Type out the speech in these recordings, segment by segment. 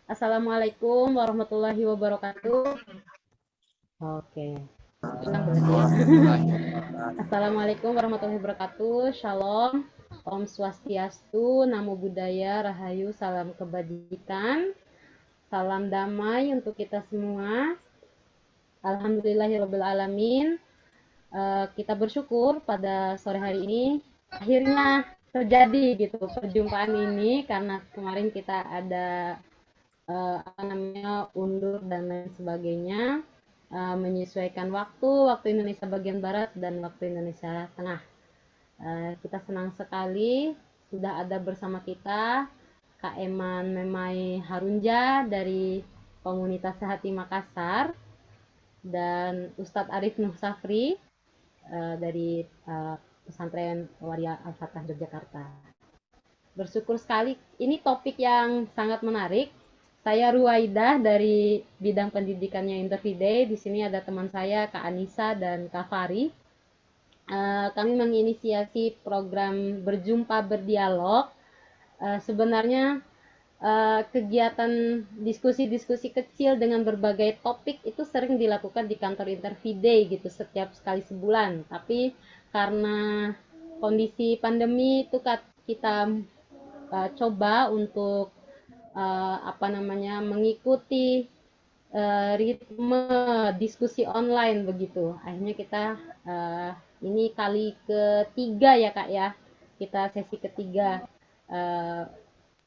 Assalamualaikum warahmatullahi wabarakatuh. Oke, ulang berarti ya. Assalamualaikum warahmatullahi wabarakatuh. Shalom, Om Swastiastu, Namo Buddhaya, Rahayu, salam kebajikan, salam damai untuk kita semua. Alhamdulillahirabbil alamin. Kita bersyukur pada sore hari ini akhirnya terjadi gitu perjumpaan ini karena kemarin kita ada undur dan lain sebagainya, menyesuaikan waktu Indonesia bagian barat dan waktu Indonesia tengah. Kita senang sekali sudah ada bersama kita Kak Eman Memai Harunja dari Komunitas Sehati Makassar dan Ustadz Arif Nuh Safri dari Pesantren Waria Al-Fatah Yogyakarta. Bersyukur sekali. Ini topik yang sangat menarik. Saya Ruwaidah dari bidang pendidikannya Intervide. Di sini ada teman saya Kak Anissa dan Kak Fari. Kami menginisiasi program Berjumpa Berdialog. Sebenarnya kegiatan diskusi-diskusi kecil dengan berbagai topik itu sering dilakukan di kantor Intervide gitu setiap sekali sebulan. Tapi karena kondisi pandemi itu kita coba untuk mengikuti ritme diskusi online begitu. Akhirnya kita ini kali ketiga ya Kak ya, kita sesi ketiga. Uh,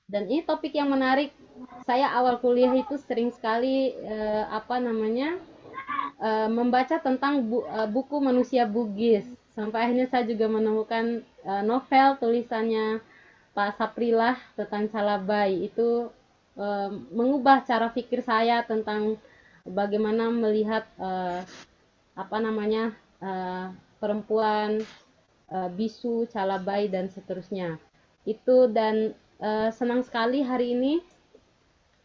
dan ini topik yang menarik. Saya awal kuliah itu sering sekali membaca tentang buku manusia Bugis. Sampai akhirnya saya juga menemukan novel tulisannya Pak Saprilah tentang Calabai itu mengubah cara pikir saya tentang bagaimana melihat perempuan bisu, calabai dan seterusnya. Itu dan senang sekali hari ini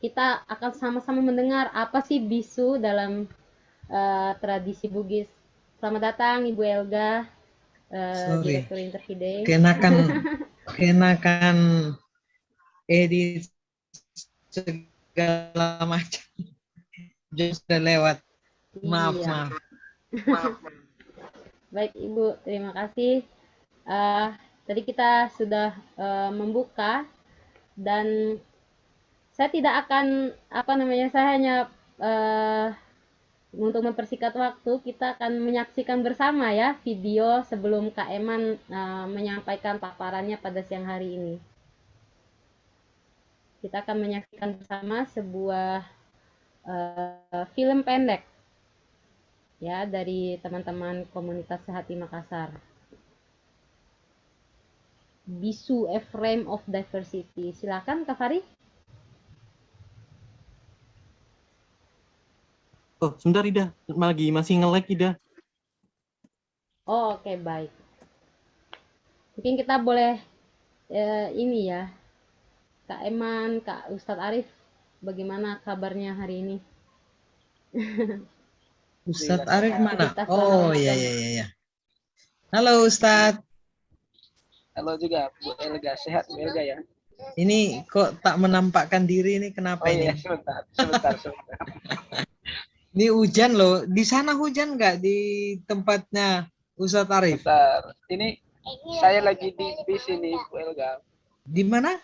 kita akan sama-sama mendengar apa sih bisu dalam tradisi Bugis. Selamat datang Ibu Elga, Sorry, Direktur Intervide. kenakan edit segala macam. Jam sudah lewat. Maaf, Iya. maaf. Baik Ibu, terima kasih. Tadi kita sudah membuka dan saya tidak akan saya hanya untuk mempersingkat waktu kita akan menyaksikan bersama ya video sebelum Kak Eman menyampaikan paparannya pada siang hari ini. Kita akan menyaksikan bersama sebuah film pendek ya dari teman-teman komunitas Sehati Makassar. Bisu, A Frame of Diversity. Silakan Kak Fari. Oh, sebentar Ida, masih nge-lag Ida. Oh, oke, baik. Mungkin kita boleh ini ya, Kak Eman, Kak Ustadz Arif, bagaimana kabarnya hari ini? Ustadz Arif mana? Aktivitas selama Oh, iya, Ramadan. iya, iya. Halo Ustadz. Halo juga Bu Elga, sehat Bu Elga ya? Ini kok tak menampakkan diri ini, kenapa Oh ini? iya, sebentar. Ini hujan loh. Di sana hujan nggak di tempatnya Ustadz Arif? Sebentar. Ini saya lagi di bis ini Bu Elga. Di mana?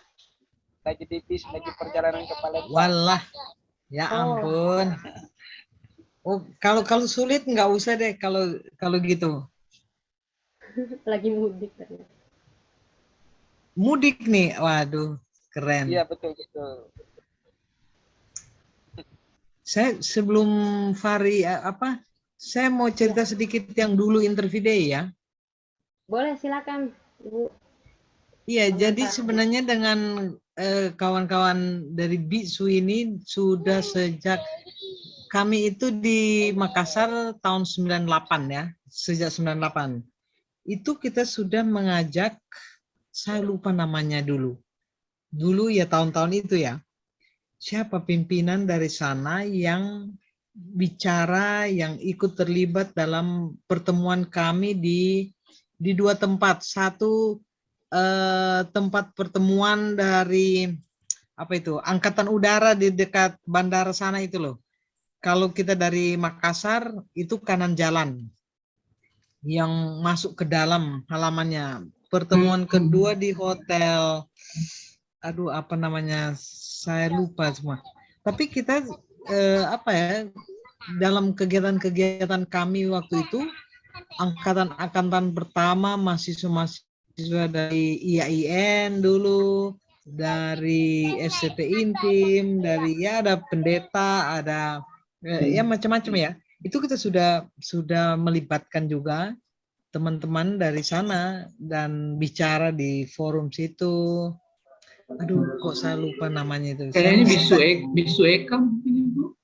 Lagi di bis, lagi perjalanan ke Palembang. Walah, ya ampun. Oh, kalau sulit nggak usah deh kalau gitu. Lagi mudik ternyata. Mudik nih, waduh, keren. Iya betul. Saya sebelum Fari saya mau cerita sedikit yang dulu Intervide ya. Boleh, silakan Ibu. Iya, jadi sebenarnya dengan kawan-kawan dari BISU ini sudah sejak kami itu di Makassar tahun 98 ya, sejak 98. Itu kita sudah mengajak, saya lupa namanya dulu. Dulu ya tahun-tahun itu ya. Siapa pimpinan dari sana yang bicara, yang ikut terlibat dalam pertemuan kami di dua tempat. Satu tempat pertemuan dari apa itu, angkatan udara di dekat bandara sana itu loh. Kalau kita dari Makassar itu kanan jalan yang masuk ke dalam halamannya. Pertemuan kedua di hotel, aduh apa namanya, saya lupa semua. Tapi kita apa ya, dalam kegiatan-kegiatan kami waktu itu, angkatan pertama mahasiswa dari IAIN dulu, dari SCT Intim, dari ya ada pendeta, ada ya macam-macam ya. Itu kita sudah melibatkan juga teman-teman dari sana dan bicara di forum situ. Aduh, kok saya lupa namanya itu. Kayaknya bisu Eka mungkin Ibu.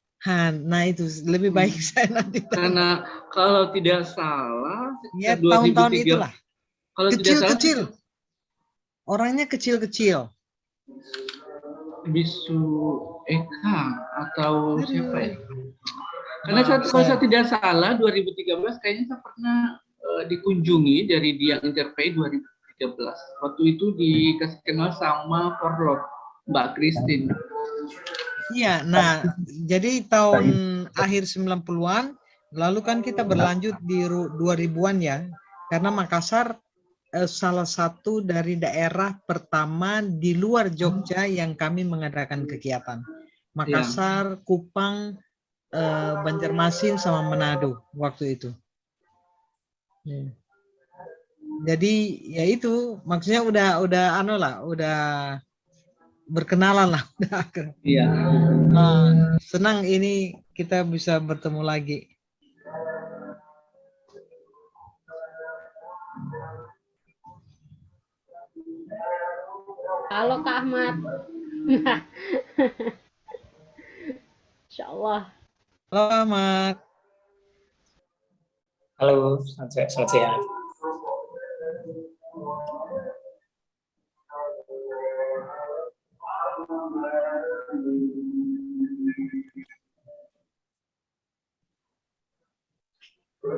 Nah itu lebih baik saya nanti tahu. Karena kalau tidak salah Ya sekitar tahun-tahun 2003 itulah. kalau tidak salah Kecil-kecil. Orangnya kecil-kecil. bisu Eka atau siapa ya? Karena Maaf, kalau saya tidak salah 2013 kayaknya saya pernah dikunjungi dari Diang Interpay 2013. Waktu itu dikasih kenal sama Forlot, Mbak Christine. Iya, nah jadi tahun akhir 90-an, lalu kan kita berlanjut di 2000-an ya, karena Makassar salah satu dari daerah pertama di luar Jogja yang kami mengadakan kegiatan. Makassar, Kupang, Banjarmasin sama Manado waktu itu. Jadi ya itu maksudnya udah berkenalan lah. Iya. Senang ini kita bisa bertemu lagi. Halo Kak Ahmad. Insya Allah. Halo Ahmad. Halo, selamat siang.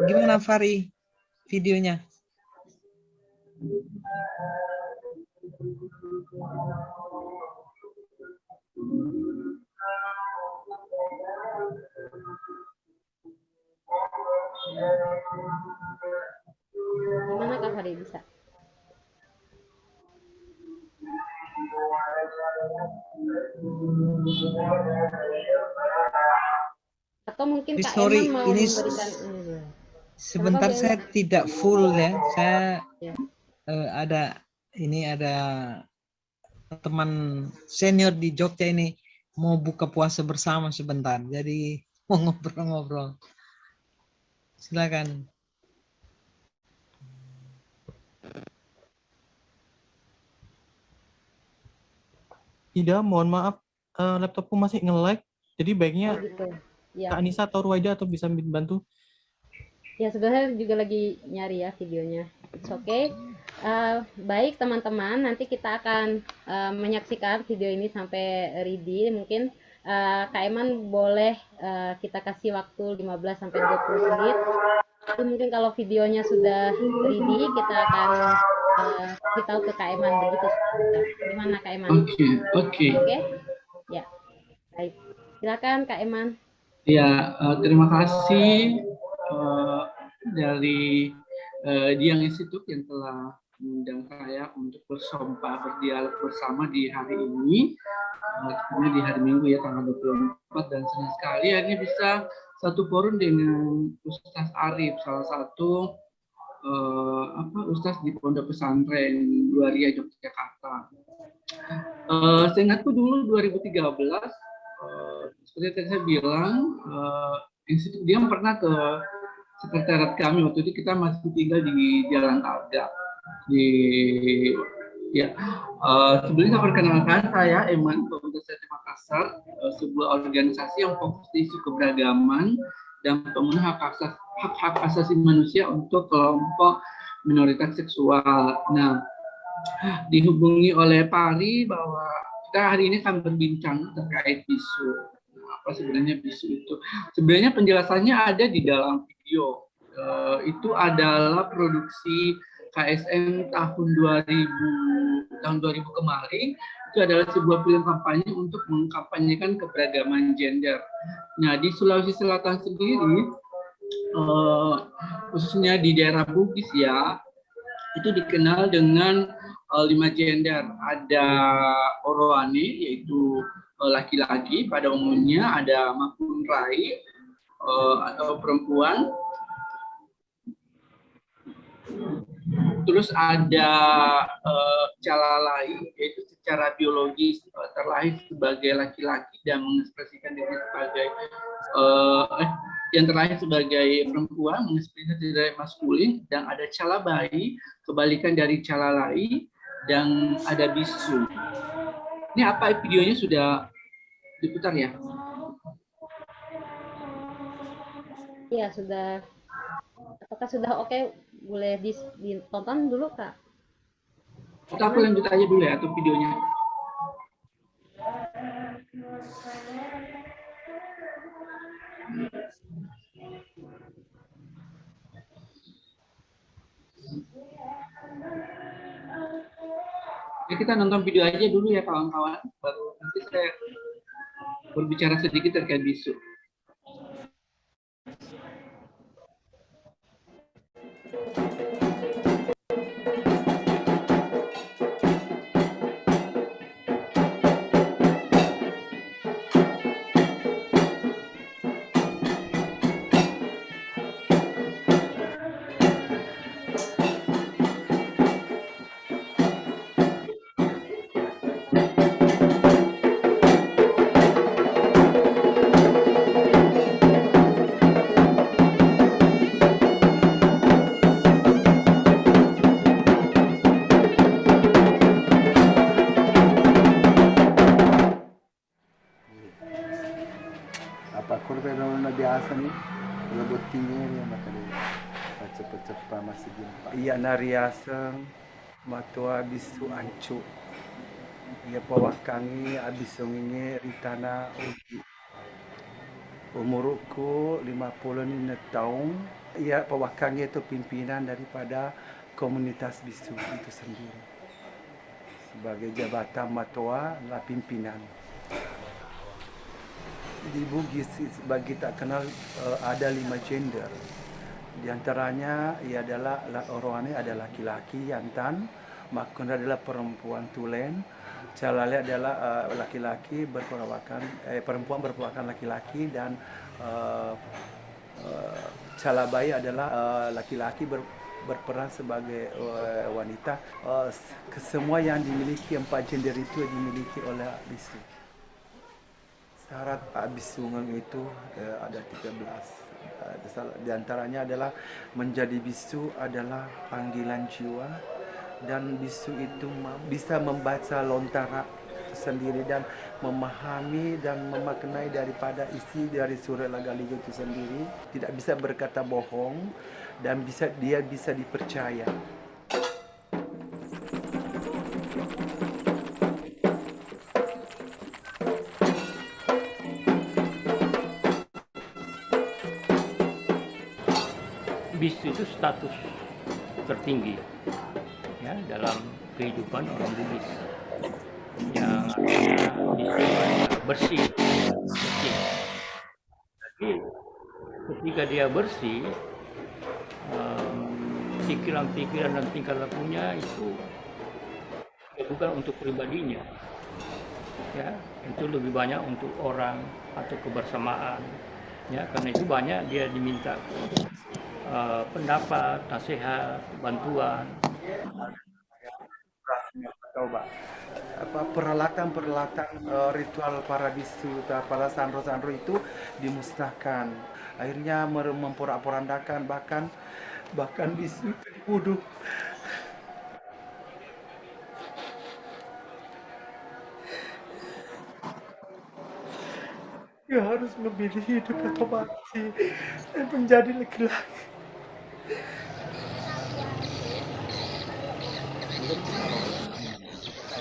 Gimana Fari videonya? Gimana Kak Fari bisa? Atau mungkin Kak Sorry, Eman mau ini memberikan ini dulu. sebentar Kenapa, saya tidak full ya. Saya Ya. ada teman senior di Jogja ini mau buka puasa bersama sebentar. Jadi mau ngobrol-ngobrol. Silakan. Ida, mohon maaf, laptopku masih nge-lag. Jadi baiknya Oh gitu. Ya. Kak Anissa atau Ruwaida atau bisa bantu. Ya sebenarnya juga lagi nyari ya videonya. It's okay. Baik teman-teman, nanti kita akan menyaksikan video ini sampai ready. Mungkin Kak Eman boleh kita kasih waktu 15 sampai 20 menit. Jadi mungkin kalau videonya sudah ready, kita akan beritahu ke Kak Eman begitu. Gimana Kak Eman? Oke. Ya. Baik. Silakan Kak Eman. Ya, terima kasih dari Diang Institute yang telah mengundang saya untuk berdialog bersama di hari ini, tepatnya di hari Minggu ya tanggal 24, dan senang sekali akhirnya bisa satu forum dengan Ustaz Arif, salah satu Ustaz di Pondok Pesantren Waria Yogyakarta. Seingatku dulu 2013, seperti tadi saya bilang, institut dia pernah ke sekretariat kami. Waktu itu kita masih tinggal di Jalan Alga. Sebelumnya saya perkenalkan, saya Eman, Pemuda Sejati Makassar, sebuah organisasi yang fokus di isu keberagaman dan pemenuhan hak asasi manusia untuk kelompok minoritas seksual. Nah, dihubungi oleh Pari bahwa kita hari ini akan berbincang terkait bisu. Apa sebenarnya bisu itu? Sebenarnya penjelasannya ada di dalam video. Itu adalah produksi KSN tahun 2000 kemarin itu adalah sebuah pilihan kampanye untuk mengkampanyekan keberagaman gender. Nah, di Sulawesi Selatan sendiri, khususnya di daerah Bugis ya, itu dikenal dengan 5 gender. Ada Oroane, yaitu laki-laki pada umumnya, ada Mapunrai atau perempuan, terus ada Calalai, yaitu secara biologis terlahir sebagai laki-laki dan mengekspresikan diri sebagai yang terlahir sebagai perempuan, mengekspresikan diri maskulin, dan ada Calabai, kebalikan dari Calalai, dan ada Bisu. Ini apa videonya sudah diputar ya? Iya, sudah. Apakah sudah oke? Boleh ditonton dulu, Kak? Kita aku lanjut aja dulu ya, atau videonya. Ya, kita nonton video aja dulu ya kawan-kawan, baru nanti saya berbicara sedikit terkait bisu. Apa kurbe na biasa nih lebutinnya dia makanya cepat-cepat masih jumpa. Iya nariaseng matua bisu ancu. Ia pawakangi abis sunginge ritana uji. Umurku 50 tahun. Ia pawakangi itu pimpinan daripada komunitas bisu itu sendiri. Sebagai jabatan matua adalah pimpinan. Di Bugis bagi tak kenal ada 5 gender. Di antaranya ia adalah Oroane adalah laki-laki jantan, Makun adalah perempuan tulen, Calale adalah laki-laki berperawakan perempuan berperawakan laki-laki, dan Calabai adalah laki-laki berperan sebagai wanita. Semua yang dimiliki 4 gender itu dimiliki oleh bisu. Syarat bisu itu ada 13. Di antaranya adalah menjadi bisu adalah panggilan jiwa, dan bisu itu bisa membaca lontara sendiri dan memahami dan memaknai daripada isi dari surat Lagaligo itu sendiri. Tidak bisa berkata bohong dan dia bisa dipercaya. Bisu itu status tertinggi ya dalam kehidupan orang Bugis, yang artinya bersih. Jadi ketika dia bersih, pikiran-pikiran dan tingkah lakunya itu bukan untuk pribadinya, ya itu lebih banyak untuk orang atau kebersamaan, ya karena itu banyak dia diminta pendapat, nasihat, bantuan. Coba peralatan ritual para bisu, para sandro-sandro itu dimusnahkan. Akhirnya memporak-porandakan, bahkan bisu itu dibunuh. Dia harus memilih hidup atau mati dan menjadi laki-laki.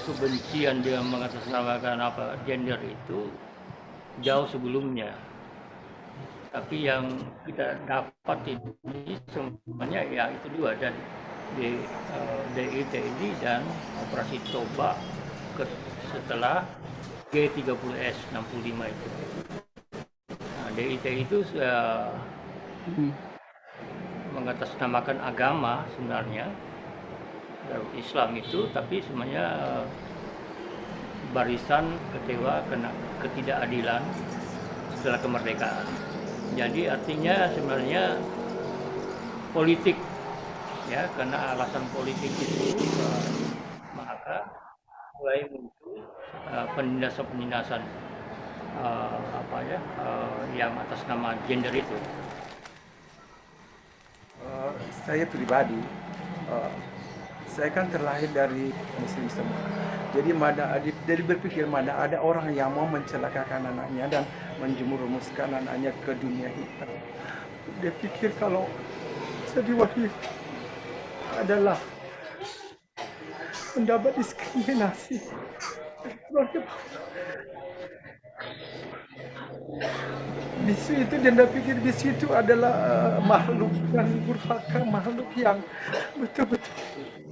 Kebencian dia mengatasnamakan gender itu jauh sebelumnya, tapi yang kita dapat ini semuanya ya itu dua, dan di DITI dan Operasi Toba setelah G30S 65 itu. Nah, DIT itu mengatasnamakan agama sebenarnya, Islam itu, tapi sebenarnya barisan kecewa kena ketidakadilan setelah kemerdekaan. Jadi artinya sebenarnya politik, ya, karena alasan politik itu maka mulai muncul penindasan-penindasan yang atas nama gender itu. Saya pribadi, saya kan terlahir dari Muslim semua. Jadi berpikir mana ada orang yang mau mencelakakan anaknya dan menjerumuskan anaknya ke dunia hitam. Dia pikir kalau jadi wali adalah mendapat diskriminasi. Bisu itu dia pikir bisu itu adalah makhluk yang durhaka, makhluk yang betul-betul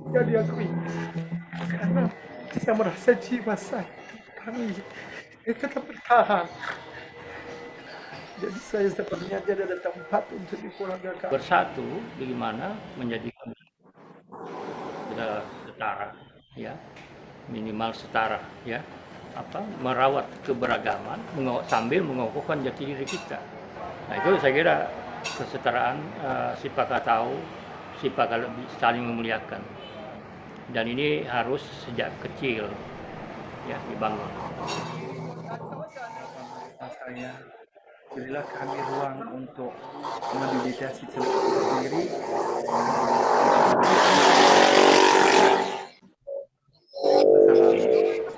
tidak diakui. Karena saya merasa jiwa saya kami tetap bertahan. Jadi saya sepertinya tidak ada tempat untuk dipulangkan. Bersatu bagaimana menjadikan kita setara, ya, minimal setara, ya, merawat keberagaman sambil mengokohkan jati diri kita. Nah itu saya kira kesetaraan, sipakat tahu, sipakat lebih saling memuliakan. Dan ini harus sejak kecil, ya, dibangun. Saya berilah kami ruang untuk meditasi sendiri.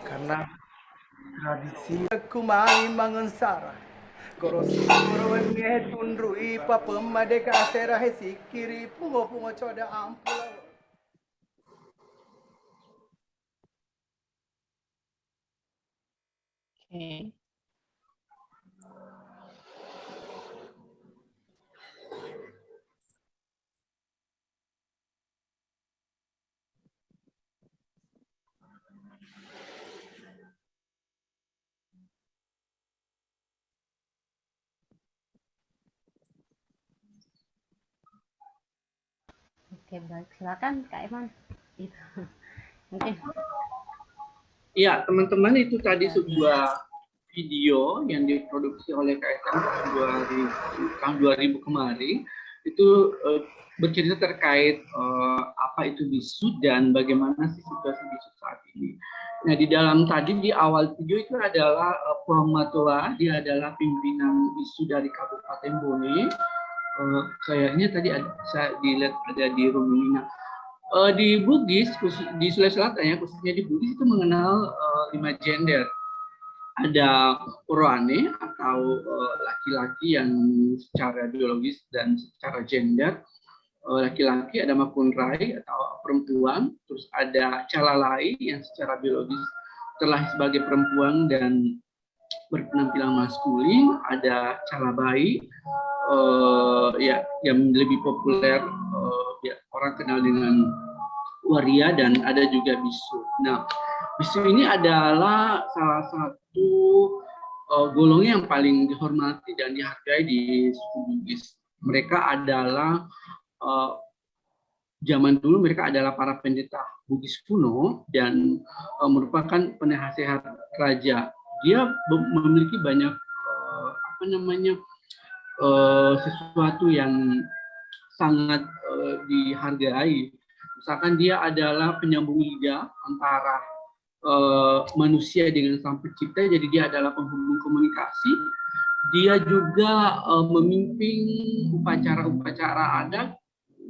Karena tradisi kumai mangensara korosi korowenge tundrui papemadeka asera hesikiri pungo coda ampula. Okay. Oke, baik. Silakan Kak Iman. Itu. Mungkin. Iya, teman-teman, itu tadi sebuah video yang diproduksi oleh KSM tahun 2000 kemarin. Itu bercerita terkait apa itu bisu dan bagaimana sih situasi bisu saat ini. Nah, di dalam tadi di awal video itu adalah Puang Matua, dia adalah pimpinan bisu dari Kabupaten Bone. Kayaknya tadi saya dilihat ada di room ini. Nah, di Bugis, di Sulawesi Selatan ya, khususnya di Bugis itu mengenal 5 gender. Ada Oroane atau laki-laki yang secara biologis dan secara gender laki-laki, ada Makunrai atau perempuan, terus ada Calalai yang secara biologis terlahir sebagai perempuan dan berpenampilan maskulin, ada Calabai ya yang lebih populer ya, orang kenal dengan Waria, dan ada juga Bisu. Nah, Bisu ini adalah salah satu golongan yang paling dihormati dan dihargai di suku Bugis. Mereka adalah zaman dulu mereka adalah para pendeta Bugis kuno dan merupakan penasehat raja. Dia memiliki banyak sesuatu yang sangat dihargai. Misalkan dia adalah penyambung lidah antara manusia dengan sang pencipta, jadi dia adalah penghubung komunikasi. Dia juga memimpin upacara-upacara adat,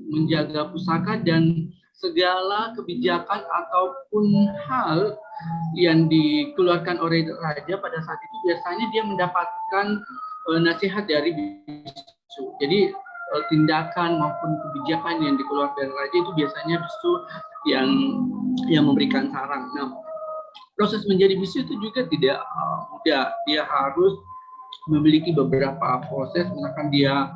menjaga pusaka, dan segala kebijakan ataupun hal yang dikeluarkan oleh raja pada saat itu biasanya dia mendapatkan nasihat dari bisu. Jadi tindakan maupun kebijakan yang dikeluarkan dari raja itu biasanya bisu yang memberikan saran. Nah, proses menjadi bisu itu juga tidak mudah. Dia harus memiliki beberapa proses. Misalkan dia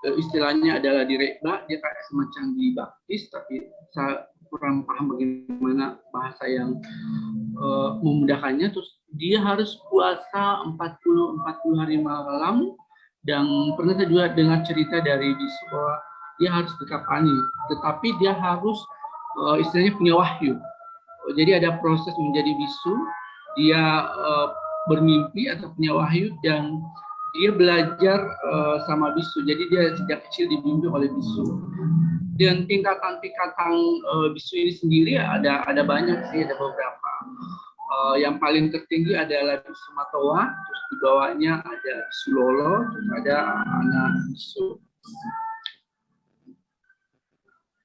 istilahnya adalah direkba, dia kayak semacam dibaptis, tapi saya kurang paham bagaimana bahasa yang memudahkannya, terus dia harus puasa 40 hari malam. Dan pernah saya juga dengar cerita dari bisu bahwa dia harus tetap ani, tetapi dia harus istilahnya punya wahyu. Jadi ada proses menjadi bisu, dia bermimpi atau punya wahyu, dan dia belajar sama bisu. Jadi dia sejak kecil dibimbing oleh bisu. Dan tingkatan-tingkatan bisu ini sendiri ada banyak sih, ada beberapa. Yang paling tertinggi adalah bisu Matoa, terus di bawahnya ada bisu Lolo, terus ada anak bisu.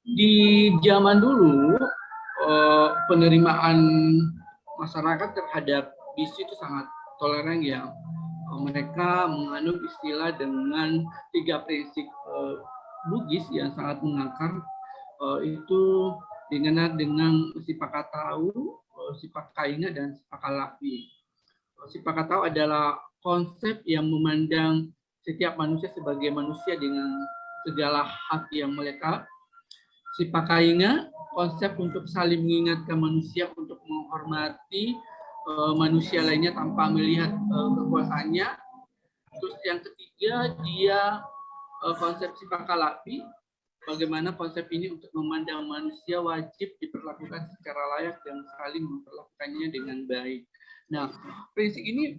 Di zaman dulu penerimaan masyarakat terhadap bisu itu sangat toleran ya. Mereka menganut istilah dengan 3 prinsip Bugis yang sangat mengakar, itu dengan sipakatau, sipakainga, dan sipakalapi. Sipakatau adalah konsep yang memandang setiap manusia sebagai manusia dengan segala hak yang melekat. Sipakainga, konsep untuk saling mengingatkan manusia untuk menghormati manusia lainnya tanpa melihat kekuasaannya. Terus yang ketiga, dia konsep sipakalapi, bagaimana konsep ini untuk memandang manusia wajib diperlakukan secara layak dan saling memperlakukannya dengan baik. Nah, prinsip ini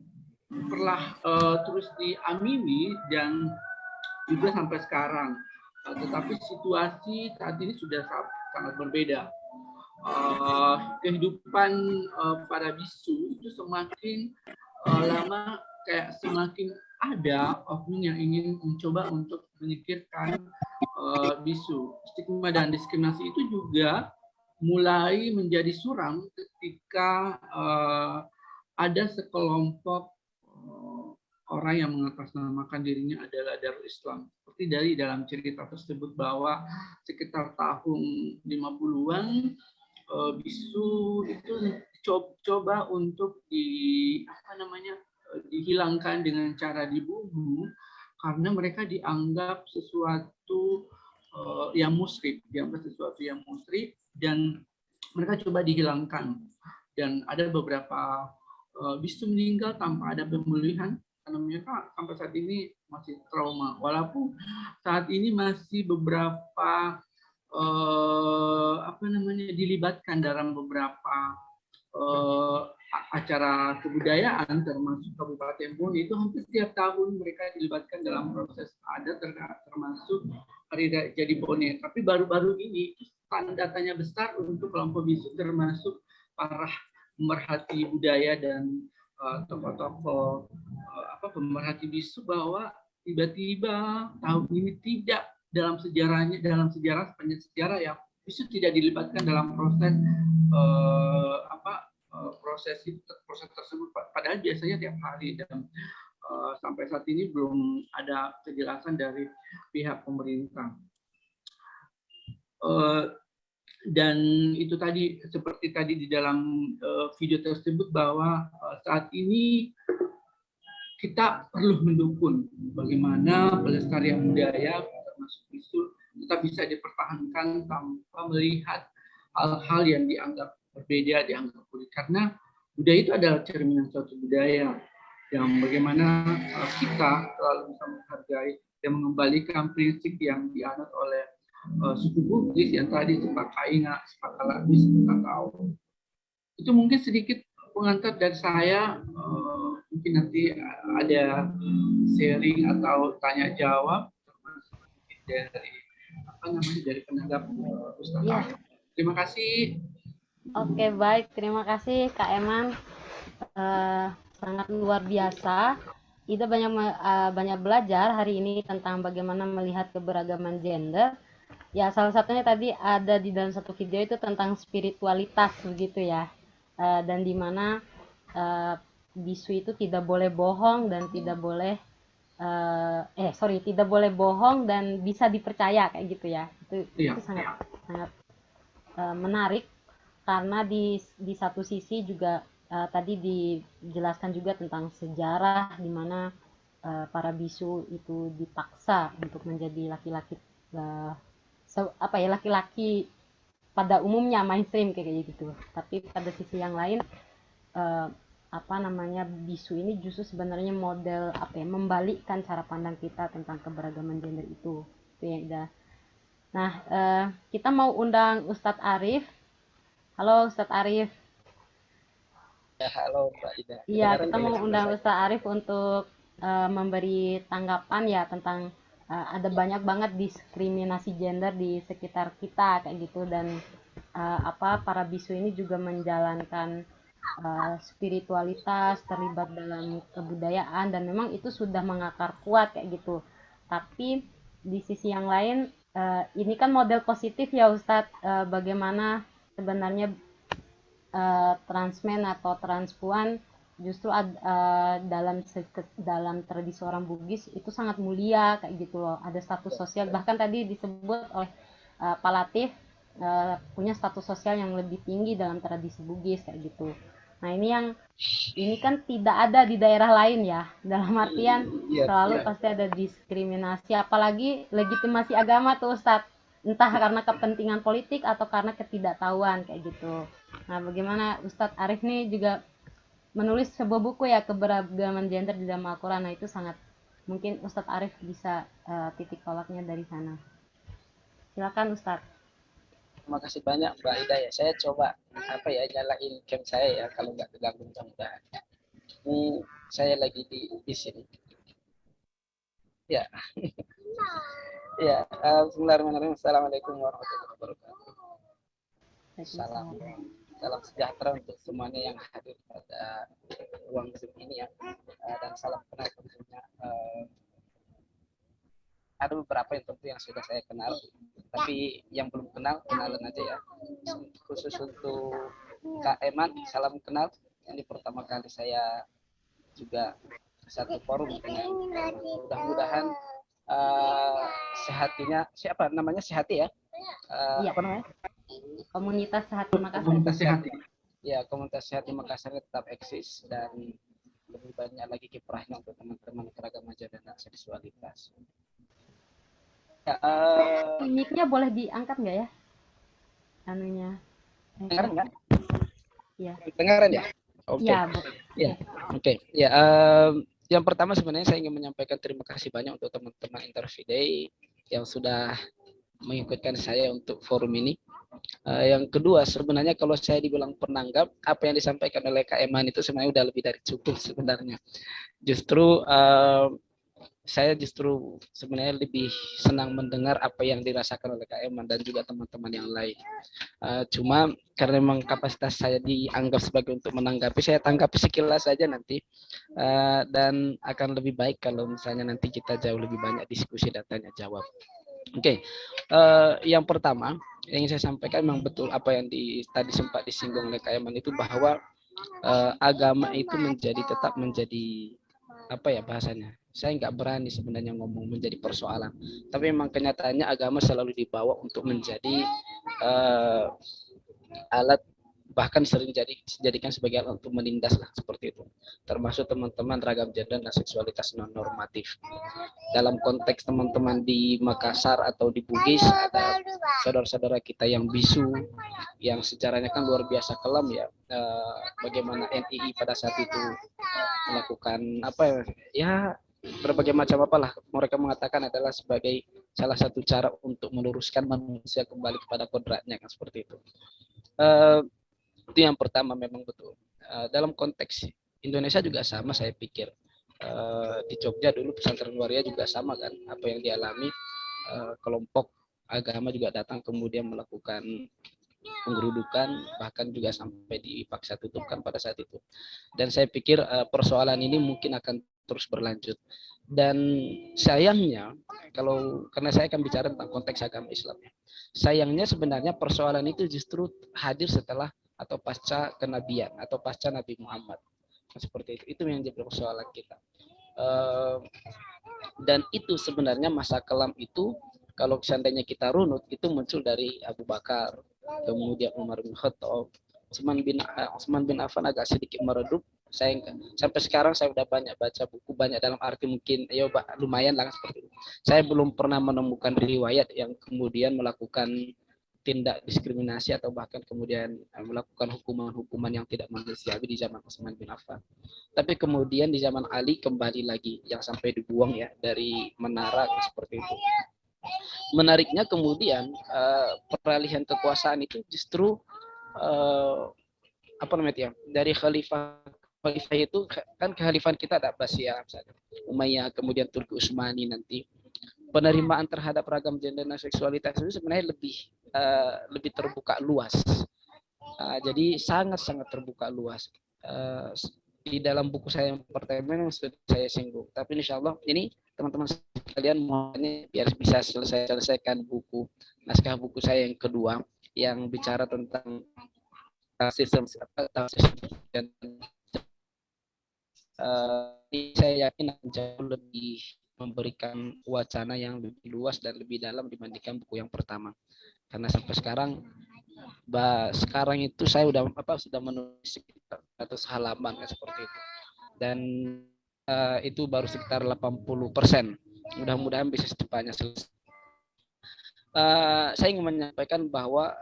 telah terus diamini dan juga sampai sekarang. Tetapi situasi saat ini sudah sangat berbeda. Kehidupan para bisu itu semakin lama kayak semakin ada oknum yang ingin mencoba untuk menyingkirkan bisu. Stigma dan diskriminasi itu juga mulai menjadi suram ketika ada sekelompok orang yang mengatasnamakan dirinya adalah Darul Islam. Seperti dari dalam cerita tersebut bahwa sekitar tahun 50-an bisu itu coba untuk dihilangkan dengan cara dibunuh karena mereka dianggap sesuatu yang musyrik, dan mereka coba dihilangkan. Dan ada beberapa bisu meninggal tanpa ada pemulihan karena mereka sampai saat ini masih trauma. Walaupun saat ini masih beberapa dilibatkan dalam beberapa acara kebudayaan, termasuk Kabupaten Bone itu hampir setiap tahun mereka dilibatkan dalam proses adat, termasuk Hari Jadi Bone. Tapi baru-baru ini tanda tanya besar untuk kelompok bisu, termasuk para pemerhati budaya dan tokoh-tokoh pemerhati bisu, bahwa tiba-tiba tahun ini tidak dalam sejarah sepanjang sejarah ya bisu tidak dilibatkan dalam proses proses tersebut, padahal biasanya tiap hari, dan sampai saat ini belum ada kejelasan dari pihak pemerintah. Dan itu tadi, seperti tadi di dalam video tersebut, bahwa saat ini kita perlu mendukung bagaimana pelestarian budaya termasuk bisu tetap bisa dipertahankan tanpa melihat hal-hal yang dianggap berbeda, dianggap kulit, karena budaya itu adalah cerminan suatu budaya yang bagaimana kita selalu bisa menghargai dan mengembalikan prinsip yang dianut oleh suku Bugis yang tadi Sipakainga, Sipakalapi, Sipakatau. Itu mungkin sedikit pengantar dari saya. Mungkin nanti ada sharing atau tanya jawab dari penanggap Ustaz. Ya. Terima kasih. Oke, baik. Terima kasih Kak Eman. Sangat luar biasa. Kita banyak belajar hari ini tentang bagaimana melihat keberagaman gender. Ya, salah satunya tadi ada di dalam satu video itu tentang spiritualitas begitu ya. Dan di mana bisu itu tidak boleh bohong dan tidak boleh tidak boleh bohong dan bisa dipercaya kayak gitu ya. Itu sangat menarik. Karena di satu sisi juga tadi dijelaskan juga tentang sejarah di mana para bisu itu dipaksa untuk menjadi laki-laki laki-laki pada umumnya mainstream kayak gitu. Tapi pada sisi yang lain bisu ini justru sebenarnya model membalikkan cara pandang kita tentang keberagaman gender itu ya. Nah, kita mau undang Ustadz Arif. Halo Ustadz Arif. Ya, halo Mbak Ida. Iya, Kedengaran kita dengan mau suara undang saya? Ustadz Arif untuk memberi tanggapan ya tentang ada banyak banget diskriminasi gender di sekitar kita kayak gitu, dan para bisu ini juga menjalankan spiritualitas, terlibat dalam kebudayaan, dan memang itu sudah mengakar kuat kayak gitu. Tapi di sisi yang lain ini kan model positif ya Ustadz, bagaimana sebenarnya transmen atau transpuan justru dalam tradisi orang Bugis itu sangat mulia kayak gitu loh, ada status sosial, bahkan tadi disebut oleh Pak Latif punya status sosial yang lebih tinggi dalam tradisi Bugis kayak gitu. Nah ini kan tidak ada di daerah lain ya, dalam artian selalu pasti ada diskriminasi, apalagi legitimasi agama tuh Ustadz, entah karena kepentingan politik atau karena ketidaktahuan kayak gitu. Nah, bagaimana Ustadz Arif nih juga menulis sebuah buku ya, keberagaman gender di dalam Al-Quran. Nah, itu sangat mungkin Ustadz Arif bisa titik tolaknya dari sana. Silakan Ustadz. Terima kasih banyak Mbak Ida ya. Saya coba nyalain cam saya ya, kalau nggak keganggu mudah-mudahan. Ini saya lagi di sini. Ya. Ya, bismillahirrahmanirrahim. Assalamualaikum warahmatullahi wabarakatuh. Salam sejahtera untuk semuanya yang hadir pada ruang Zoom ini ya. Dan salam kenal tentunya. Ada beberapa yang tentu yang sudah saya kenal, tapi yang belum kenal kenalan aja ya. Khusus untuk Kak Eman, salam kenal. Ini pertama kali saya juga satu forum dengan mudah-mudahan sehatinya, siapa namanya, Sehati ya? Iya. Apa namanya? Komunitas Sehati Makassar. Komunitas Sehati. Ya, komunitas Sehati Makassar tetap eksis dan lebih banyak lagi kiprahnya untuk teman-teman keragaman gender dan seksualitas. Ya, mic-nya boleh diangkat nggak ya? Anunya. dengaran nggak? Iya. Dengaran ya? Oke. Iya, Ya, oke. Ya, yang pertama sebenarnya saya ingin menyampaikan terima kasih banyak untuk teman-teman Interview Day yang sudah mengikutkan saya untuk forum ini. Yang kedua, sebenarnya kalau saya dibilang penanggap, apa yang disampaikan oleh Kak Eman itu sebenarnya udah lebih dari cukup sebenarnya. Justru saya sebenarnya lebih senang mendengar apa yang dirasakan oleh Kak Eman dan juga teman-teman yang lain. Cuma karena memang kapasitas saya dianggap sebagai untuk menanggapi, saya tanggapi sekilas saja nanti. Dan akan lebih baik kalau misalnya nanti kita jauh lebih banyak diskusi dan tanya jawab. Oke. Yang pertama yang ingin saya sampaikan, memang betul apa yang tadi sempat disinggung oleh Kak Eman itu, bahwa agama itu tetap menjadi apa ya bahasanya, saya nggak berani sebenarnya ngomong menjadi persoalan, tapi memang kenyataannya agama selalu dibawa untuk menjadi alat, bahkan sering dijadikan sebagai alat untuk menindas lah, seperti itu, termasuk teman-teman ragam gender dan seksualitas non normatif. Dalam konteks teman-teman di Makassar atau di Bugis, ada saudara-saudara kita yang bisu, yang sejarahnya kan luar biasa kelam ya. Bagaimana NII pada saat itu melakukan berbagai macam apalah, mereka mengatakan adalah sebagai salah satu cara untuk meluruskan manusia kembali kepada kodratnya, kan seperti itu. Itu yang pertama, memang betul. Dalam konteks Indonesia juga sama, saya pikir. Di Jogja dulu pesantren waria juga sama kan, apa yang dialami, kelompok agama juga datang kemudian melakukan penggerudukan, bahkan juga sampai dipaksa tutupkan pada saat itu. Dan saya pikir persoalan ini mungkin akan terus berlanjut. Dan sayangnya, karena saya akan bicara tentang konteks agama Islam, sayangnya sebenarnya persoalan itu justru hadir setelah atau pasca kenabian atau pasca Nabi Muhammad. Seperti itu yang jadi persoalan kita. Dan itu sebenarnya masa kelam itu, kalau seandainya kita runut, itu muncul dari Abu Bakar, kemudian Umar bin Khattab, Utsman bin Affan agak sedikit meredup. Sampai sekarang saya udah banyak baca buku, banyak dalam arti mungkin lumayan lah seperti itu. Saya belum pernah menemukan riwayat yang kemudian melakukan bertindak diskriminasi atau bahkan kemudian melakukan hukuman-hukuman yang tidak manusiawi di zaman Utsman bin Affan. Tapi kemudian di zaman Ali kembali lagi yang sampai dibuang ya dari menara seperti itu. Menariknya kemudian peralihan kekuasaan itu justru apa namanya ya, dari khalifah itu kan kehalifan kita ada Abbasiyah, Umayyah, kemudian Turki Utsmani nanti. Penerimaan terhadap ragam gender dan seksualitas itu sebenarnya lebih terbuka luas. Jadi sangat-sangat terbuka luas. Di dalam buku saya yang pertama yang sudah saya singgung. Tapi insya Allah ini teman-teman sekalian mohonnya biar bisa selesaikan naskah buku saya yang kedua yang bicara tentang sistem dan saya yakin jauh lebih memberikan wacana yang lebih luas dan lebih dalam dibandingkan buku yang pertama. Karena sampai sekarang itu saya sudah menulis sekitar 100 halaman seperti itu. Dan itu baru sekitar 80%. Mudah-mudahan bisa secepatnya selesai. Saya ingin menyampaikan bahwa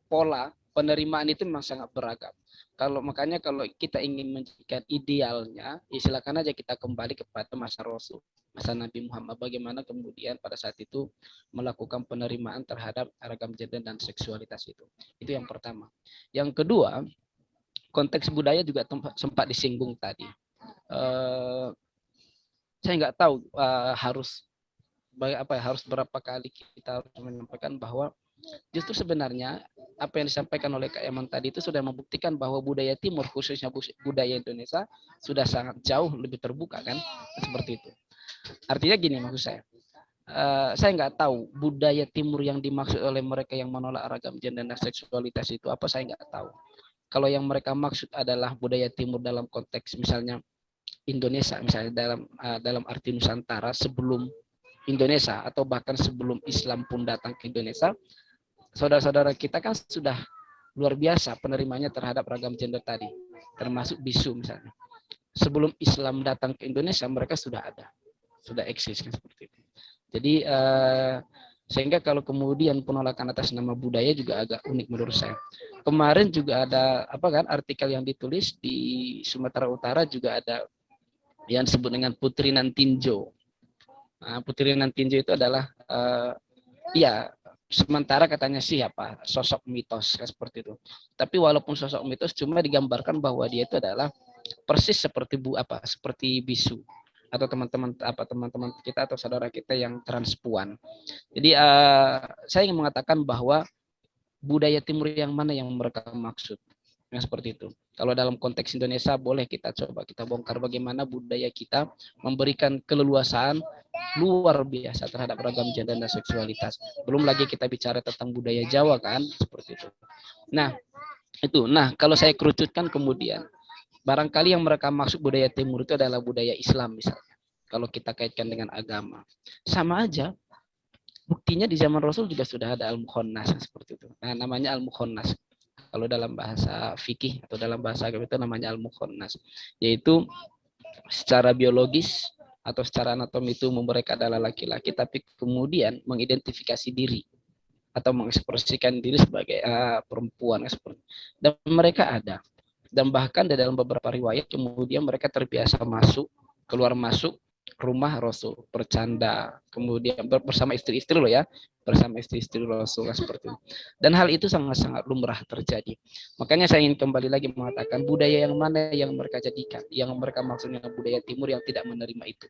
pola penerimaan itu memang sangat beragam. Makanya kalau kita ingin menjadikan idealnya, ya silakan aja kita kembali kepada masa Rasul, masa Nabi Muhammad, bagaimana kemudian pada saat itu melakukan penerimaan terhadap ragam gender dan seksualitas itu. Itu yang pertama. Yang kedua, konteks budaya juga sempat disinggung tadi. Saya nggak tahu harus berapa kali kita menyampaikan bahwa justru sebenarnya apa yang disampaikan oleh Kak Yaman tadi itu sudah membuktikan bahwa budaya Timur, khususnya budaya Indonesia, sudah sangat jauh lebih terbuka kan, seperti itu. Artinya gini maksud saya nggak tahu budaya Timur yang dimaksud oleh mereka yang menolak ragam gender dan seksualitas itu apa, saya nggak tahu. Kalau yang mereka maksud adalah budaya Timur dalam konteks misalnya Indonesia, misalnya dalam arti Nusantara sebelum Indonesia atau bahkan sebelum Islam pun datang ke Indonesia, saudara-saudara kita kan sudah luar biasa penerimanya terhadap ragam gender tadi, termasuk bisu misalnya. Sebelum Islam datang ke Indonesia, mereka sudah eksis kan, seperti itu. Jadi sehingga kalau kemudian penolakan atas nama budaya juga agak unik menurut saya. Kemarin juga ada artikel yang ditulis di Sumatera Utara, juga ada yang disebut dengan Putri Nantinjo. Putri Nantinjo itu adalah sementara katanya sosok mitos seperti itu. Tapi walaupun sosok mitos, cuma digambarkan bahwa dia itu adalah persis seperti bisu atau teman-teman kita atau saudara kita yang transpuan. Jadi saya ingin mengatakan bahwa budaya Timur yang mana yang mereka maksud, yang seperti itu. Kalau dalam konteks Indonesia boleh kita bongkar bagaimana budaya kita memberikan keleluasaan luar biasa terhadap ragam gender dan seksualitas. Belum lagi kita bicara tentang budaya Jawa kan, seperti itu. Nah, kalau saya kerucutkan kemudian, barangkali yang mereka maksud budaya Timur itu adalah budaya Islam misalnya. Kalau kita kaitkan dengan agama, sama aja. Buktinya di zaman Rasul juga sudah ada al-mukhonnas seperti itu. Nah, namanya al-mukhonnas. Kalau dalam bahasa fikih atau dalam bahasa agama itu namanya al-mukhonnas, yaitu secara biologis atau secara anatomi itu mereka adalah laki-laki, tapi kemudian mengidentifikasi diri atau mengekspresikan diri sebagai perempuan. Dan mereka ada. Dan bahkan di dalam beberapa riwayat kemudian mereka terbiasa keluar masuk rumah Rasul, bercanda, kemudian bersama istri-istri bersama istri-istri Rasul seperti itu. Dan hal itu sangat-sangat lumrah terjadi. Makanya saya ingin kembali lagi mengatakan budaya yang mana yang mereka jadikan, yang mereka maksudnya budaya Timur yang tidak menerima itu.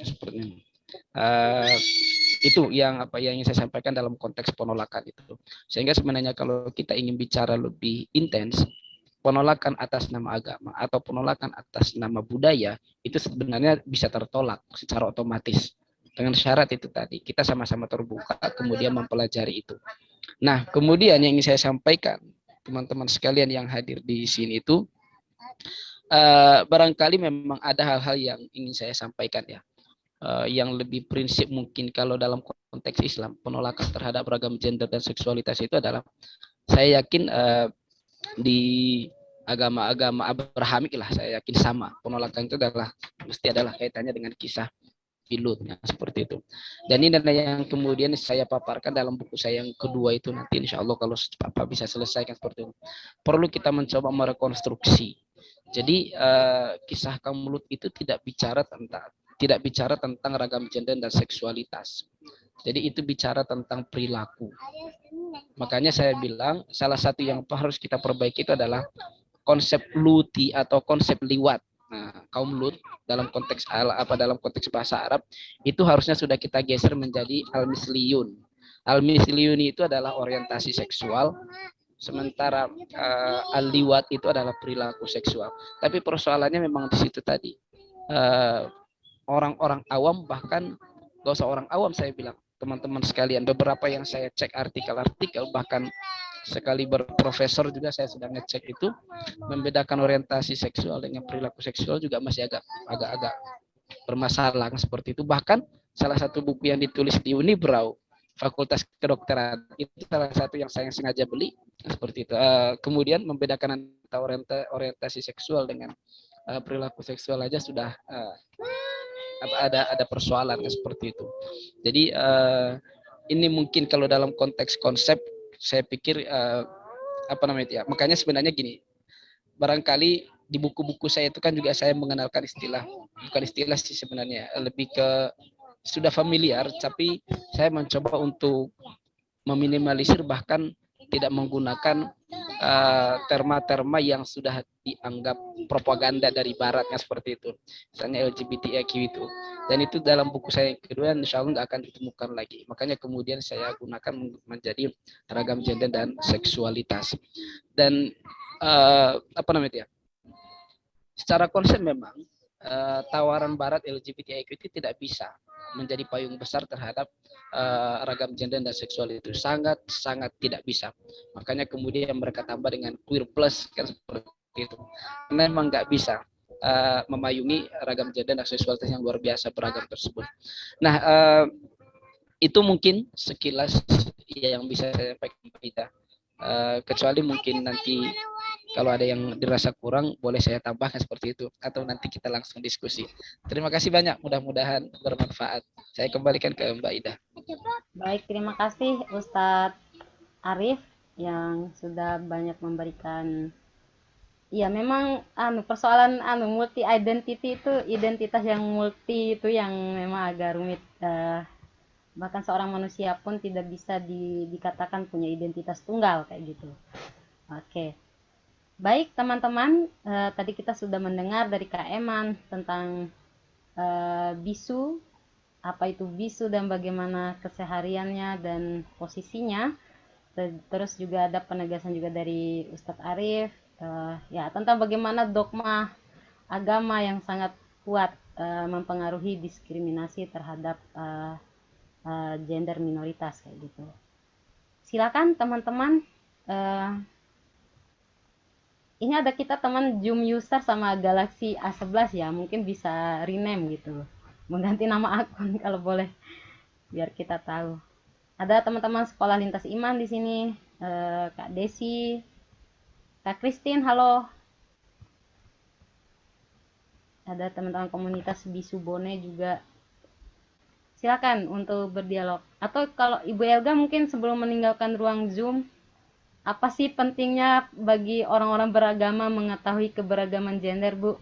Seperti ini. Itu yang ingin saya sampaikan dalam konteks penolakan itu. Sehingga sebenarnya kalau kita ingin bicara lebih intens, penolakan atas nama agama atau penolakan atas nama budaya itu sebenarnya bisa tertolak secara otomatis dengan syarat itu tadi, kita sama-sama terbuka kemudian mempelajari itu. Nah, kemudian yang ingin saya sampaikan teman-teman sekalian yang hadir di sini itu barangkali memang ada hal-hal yang ingin saya sampaikan ya, yang lebih prinsip mungkin kalau dalam konteks Islam. Penolakan terhadap ragam gender dan seksualitas itu adalah, saya yakin di agama-agama Abrahamik lah, saya yakin sama. Penolakan itu mesti adalah kaitannya dengan kisah pilotnya seperti itu. Dan ini yang kemudian saya paparkan dalam buku saya yang kedua itu nanti insya Allah kalau Bapak bisa selesaikan seperti itu. Perlu kita mencoba merekonstruksi. Jadi kisah kaum Lut itu tidak bicara tentang ragam gender dan seksualitas. Jadi itu bicara tentang perilaku. Makanya saya bilang salah satu yang harus kita perbaiki itu adalah konsep luti atau konsep liwat. Nah, kaum Lut dalam konteks dalam konteks bahasa Arab itu harusnya sudah kita geser menjadi al-misliyun. Al-misliyun itu adalah orientasi seksual, sementara al-liwat itu adalah perilaku seksual. Tapi persoalannya memang di situ tadi. Orang-orang awam, bahkan gak usah orang awam, saya bilang teman-teman sekalian, beberapa yang saya cek artikel-artikel, bahkan sekali berprofesor juga saya sudah ngecek itu, membedakan orientasi seksual dengan perilaku seksual juga masih agak bermasalah seperti itu. Bahkan salah satu buku yang ditulis di Unibrau Fakultas Kedokteran itu salah satu yang saya sengaja beli seperti itu. Kemudian membedakan antara orientasi seksual dengan perilaku seksual aja sudah ada persoalan seperti itu. Jadi ini mungkin kalau dalam konteks konsep saya pikir makanya sebenarnya gini, barangkali di buku-buku saya itu kan juga saya mengenalkan bukan istilah sih sebenarnya, lebih ke sudah familiar, tapi saya mencoba untuk meminimalisir bahkan tidak menggunakan terma-terma yang sudah dianggap propaganda dari baratnya seperti itu, misalnya LGBTIQ itu. Dan itu dalam buku saya yang kedua insya Allah nggak akan ditemukan lagi. Makanya kemudian saya gunakan menjadi ragam gender dan seksualitas. Dan secara konsep memang tawaran barat LGBTIQ itu tidak bisa menjadi payung besar terhadap ragam gender dan seksual itu, sangat tidak bisa. Makanya kemudian mereka tambah dengan queer plus kan seperti itu. Karena memang nggak bisa memayungi ragam gender dan seksualitas yang luar biasa beragam tersebut. Nah, itu mungkin sekilas yang bisa saya sampaikan kita. Kecuali mungkin nanti kalau ada yang dirasa kurang boleh saya tambahkan seperti itu, atau nanti kita langsung diskusi. Terima kasih banyak, mudah-mudahan bermanfaat. Saya kembalikan ke Mbak Ida. Baik, terima kasih Ustadz Arif yang sudah banyak memberikan. Ya memang persoalan multi identity itu, identitas yang multi itu yang memang agak rumit. Bahkan seorang manusia pun tidak bisa dikatakan punya identitas tunggal kayak gitu. Oke. Baik teman-teman, tadi kita sudah mendengar dari Kak Eman tentang bisu, apa itu bisu dan bagaimana kesehariannya dan posisinya. Terus juga ada penegasan juga dari Ustadz Arif, ya tentang bagaimana dogma agama yang sangat kuat mempengaruhi diskriminasi terhadap gender minoritas kayak gitu. Silakan teman-teman. Ini ada kita teman Zoom user sama Galaxy A11 ya, mungkin bisa rename gitu, mengganti nama akun kalau boleh, biar kita tahu. Ada teman-teman sekolah lintas iman di sini, Kak Desi, Kak Christine, halo. Ada teman-teman komunitas Bisu Bone juga. Silakan untuk berdialog. Atau kalau Ibu Elga mungkin sebelum meninggalkan ruang Zoom, apa sih pentingnya bagi orang-orang beragama mengetahui keberagaman gender, Bu?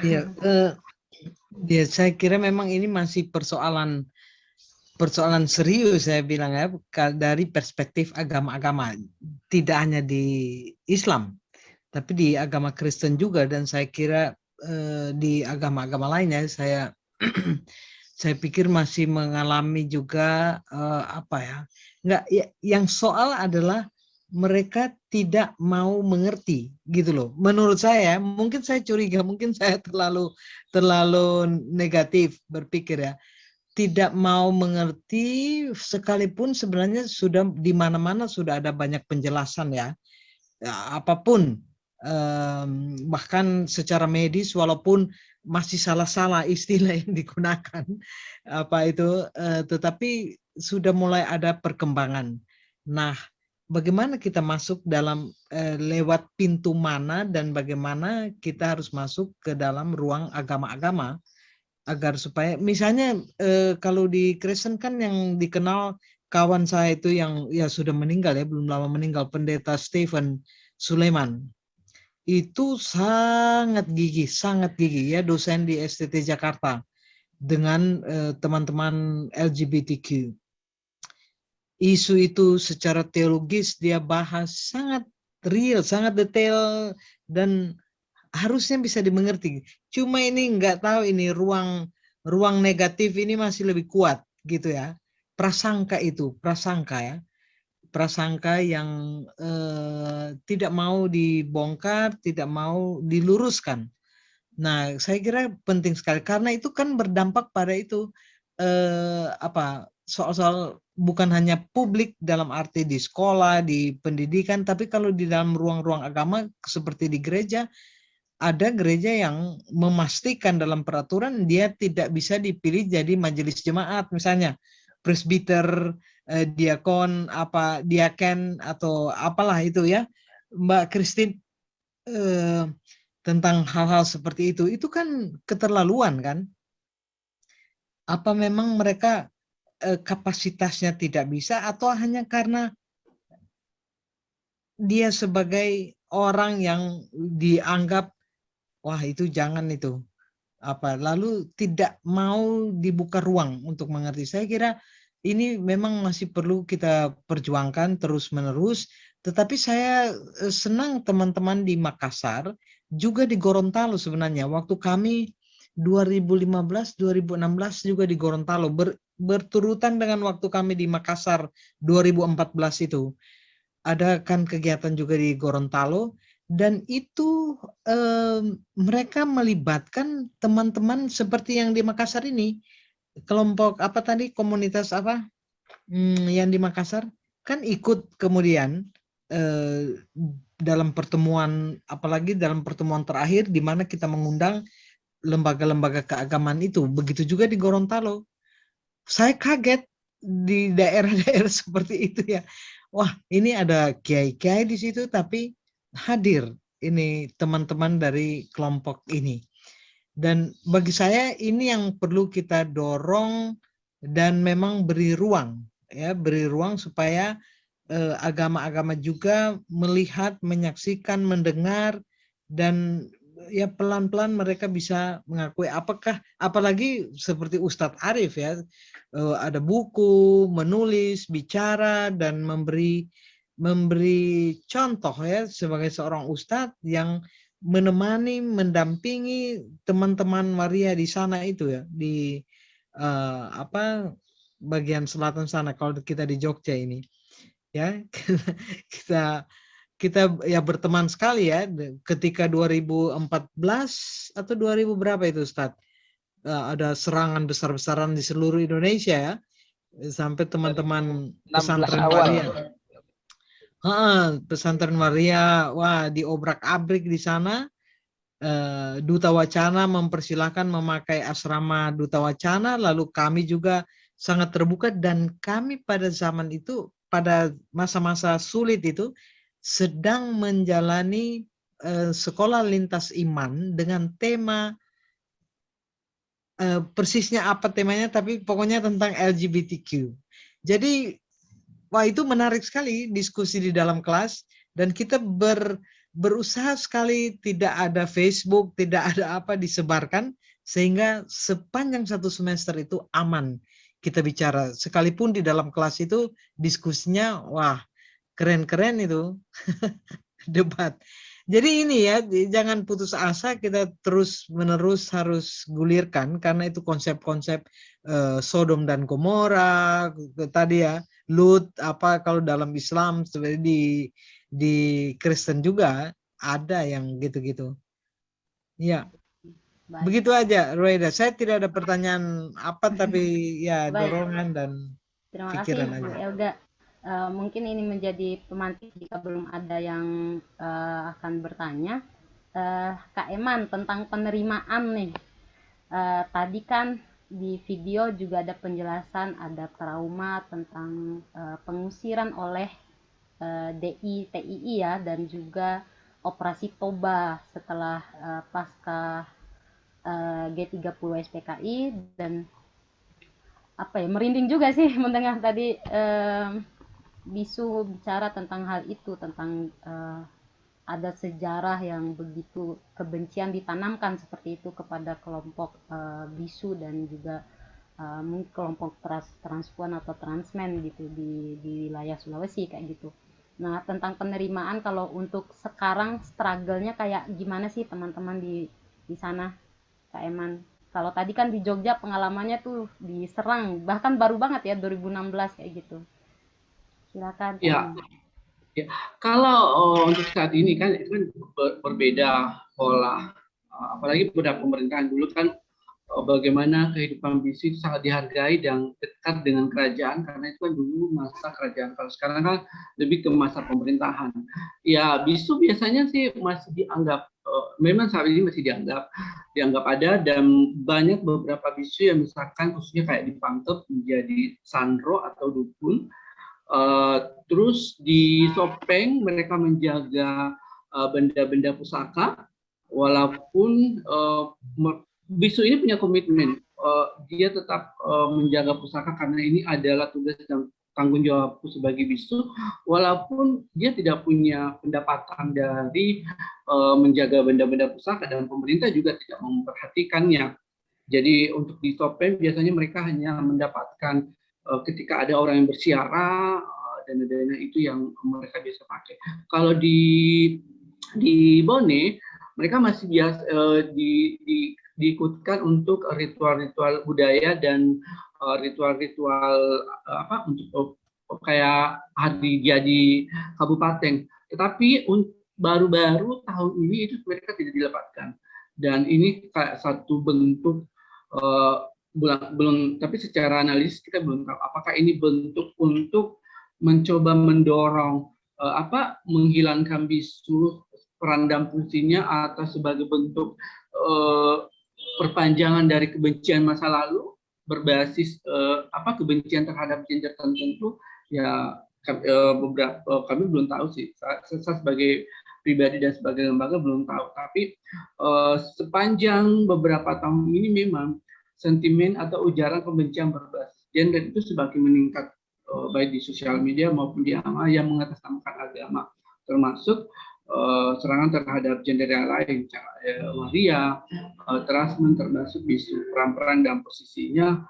Ya, saya kira memang ini masih persoalan serius, saya bilang ya, dari perspektif agama-agama, tidak hanya di Islam, tapi di agama Kristen juga, dan saya kira di agama-agama lainnya saya saya pikir masih mengalami juga yang soal adalah mereka tidak mau mengerti gitu loh. Menurut saya, mungkin saya curiga, mungkin saya terlalu negatif berpikir ya. Tidak mau mengerti, sekalipun sebenarnya sudah di mana-mana sudah ada banyak penjelasan ya. Apapun, bahkan secara medis walaupun masih salah-salah istilah yang digunakan tetapi sudah mulai ada perkembangan. Nah, bagaimana kita masuk dalam lewat pintu mana dan bagaimana kita harus masuk ke dalam ruang agama-agama agar supaya misalnya kalau di Kristen kan yang dikenal kawan saya itu yang ya sudah meninggal ya, belum lama meninggal, Pendeta Stephen Sulaiman. Itu sangat gigih ya, dosen di STT Jakarta dengan teman-teman LGBTQ. Isu itu secara teologis dia bahas sangat real, sangat detail dan harusnya bisa dimengerti. Cuma ini nggak tahu ini ruang negatif ini masih lebih kuat gitu ya. Prasangka ya. Prasangka yang tidak mau dibongkar, tidak mau diluruskan. Nah, saya kira penting sekali karena itu kan berdampak pada itu soal-soal bukan hanya publik dalam arti di sekolah, di pendidikan, tapi kalau di dalam ruang-ruang agama seperti di gereja, ada gereja yang memastikan dalam peraturan dia tidak bisa dipilih jadi majelis jemaat misalnya, presbiter, diakon, diaken atau apalah itu ya, Mbak Christine, tentang hal-hal seperti itu kan keterlaluan kan? Apa memang mereka kapasitasnya tidak bisa atau hanya karena dia sebagai orang yang dianggap wah itu jangan itu lalu tidak mau dibuka ruang untuk mengerti. Saya kira ini memang masih perlu kita perjuangkan terus-menerus, tetapi saya senang teman-teman di Makassar juga di Gorontalo sebenarnya. Waktu kami 2015, 2016 juga di Gorontalo berturutan dengan waktu kami di Makassar 2014 itu. Ada kan kegiatan juga di Gorontalo dan itu mereka melibatkan teman-teman seperti yang di Makassar ini. Kelompok komunitas yang di Makassar kan ikut kemudian dalam pertemuan, apalagi dalam pertemuan terakhir di mana kita mengundang lembaga-lembaga keagamaan itu. Begitu juga di Gorontalo. Saya kaget di daerah-daerah seperti itu ya. Wah, ini ada kiai-kiai di situ tapi hadir ini teman-teman dari kelompok ini. Dan bagi saya ini yang perlu kita dorong dan memang beri ruang supaya agama-agama juga melihat, menyaksikan, mendengar dan ya pelan-pelan mereka bisa mengakui apalagi seperti Ustadz Arif ya, ada buku, menulis, bicara dan memberi contoh ya sebagai seorang ustadz yang menemani, mendampingi teman-teman Maria di sana itu ya di bagian selatan sana kalau kita di Jogja ini ya. kita ya berteman sekali ya ketika 2014 atau 2000 berapa itu Ustadz, ada serangan besar-besaran di seluruh Indonesia ya sampai teman-teman 16 pesantren awal. Maria. Pesantren Maria, wah diobrak-abrik di sana. Duta Wacana mempersilahkan memakai asrama Duta Wacana, lalu kami juga sangat terbuka dan kami pada zaman itu, pada masa-masa sulit itu, sedang menjalani sekolah lintas iman dengan tema persisnya apa temanya, tapi pokoknya tentang LGBTQ. Jadi, wah itu menarik sekali diskusi di dalam kelas dan kita berusaha sekali tidak ada Facebook, tidak ada apa disebarkan sehingga sepanjang satu semester itu aman kita bicara. Sekalipun di dalam kelas itu diskusinya wah keren-keren itu debat. Jadi ini ya jangan putus asa, kita terus-menerus harus gulirkan karena itu konsep-konsep Sodom dan Gomora tadi ya, Lut kalau dalam Islam seperti di Kristen juga ada yang gitu-gitu. Ya. Baik. Begitu aja Rueda. Saya tidak ada pertanyaan tapi ya Baik. dorongan dan Terima pikiran kasih aja. Bang Elga. Mungkin ini menjadi pemantik jika belum ada yang akan bertanya. Kak Eman tentang penerimaan nih. Tadi kan di video juga ada penjelasan ada trauma tentang pengusiran oleh TII ya, dan juga operasi Toba setelah pasca G30 SPKI. Dan apa ya, merinding juga sih mendengar tadi Bisu bicara tentang hal itu, tentang ada sejarah yang begitu kebencian ditanamkan seperti itu kepada kelompok Bisu dan juga mungkin kelompok transpuan atau transmen gitu di wilayah Sulawesi kayak gitu. Nah, tentang penerimaan kalau untuk sekarang struggle-nya kayak gimana sih teman-teman di sana, Kak Eman? Kalau tadi kan di Jogja pengalamannya tuh diserang, bahkan baru banget ya 2016 kayak gitu. Silakan Kak Ya, Eman. ya. Kalau untuk saat ini kan itu kan berbeda pola. Apalagi pada pemerintahan dulu kan bagaimana kehidupan bisu itu sangat dihargai dan dekat dengan kerajaan karena itu kan dulu masa kerajaan. Kalau sekarang kan lebih ke masa pemerintahan. Ya, bisu biasanya sih masih dianggap memang saat ini masih dianggap ada, dan banyak beberapa bisu yang misalkan khususnya kayak di Pangkep menjadi sandro atau dukun. Terus di Sopeng mereka menjaga benda-benda pusaka, walaupun bisu ini punya komitmen, dia tetap menjaga pusaka karena ini adalah tugas dan tanggung jawabku sebagai bisu, walaupun dia tidak punya pendapatan dari menjaga benda-benda pusaka dan pemerintah juga tidak memperhatikannya. Jadi untuk di Topeng biasanya mereka hanya mendapatkan ketika ada orang yang bersiara, dana-dana itu yang mereka biasa pakai. Kalau di Bone mereka masih biasa diikutkan untuk ritual-ritual budaya dan ritual-ritual apa untuk kayak hari jadi kabupaten. Tetapi baru-baru tahun ini itu mereka tidak dilepaskan. Dan ini kayak satu bentuk belum, tapi secara analis kita belum tahu apakah ini bentuk untuk mencoba mendorong menghilangkan bisu peran dan fungsinya, atau sebagai bentuk perpanjangan dari kebencian masa lalu berbasis kebencian terhadap gender tertentu. Ya, beberapa kami belum tahu sih. Saya sebagai pribadi dan sebagai lembaga belum tahu, tapi sepanjang beberapa tahun ini memang sentimen atau ujaran kebencian berbasis gender itu semakin meningkat, baik di sosial media maupun di yang mengatasnamakan agama, termasuk serangan terhadap gender yang lain, waria, transmen, termasuk bisu. Peran-peran dan posisinya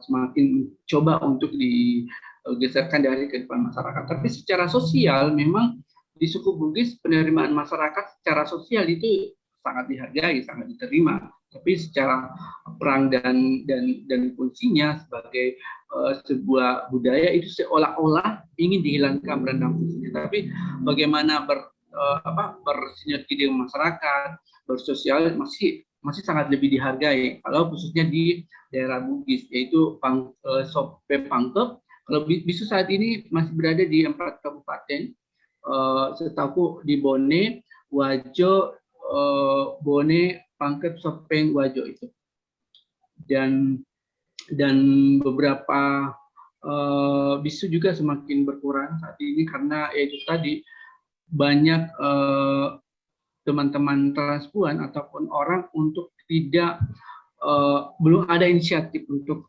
semakin coba untuk digeserkan dari kehidupan masyarakat. Tapi secara sosial memang di suku Bugis penerimaan masyarakat secara sosial itu sangat dihargai, sangat diterima. Tapi secara perang dan fungsinya sebagai sebuah budaya itu seolah-olah ingin dihilangkan peran dan fungsinya. Tapi bagaimana bersinergi dengan masyarakat, bersosial masih sangat lebih dihargai. Kalau khususnya di daerah Bugis, yaitu Sope Pangkep. Kalau bisu saat ini masih berada di 4 kabupaten. Setahu di Bone, Wajo, Bone, Pangkep, Sopeng, Wajo itu. Dan beberapa bisu juga semakin berkurang saat ini karena itu tadi banyak teman-teman transpuan ataupun orang untuk tidak belum ada inisiatif untuk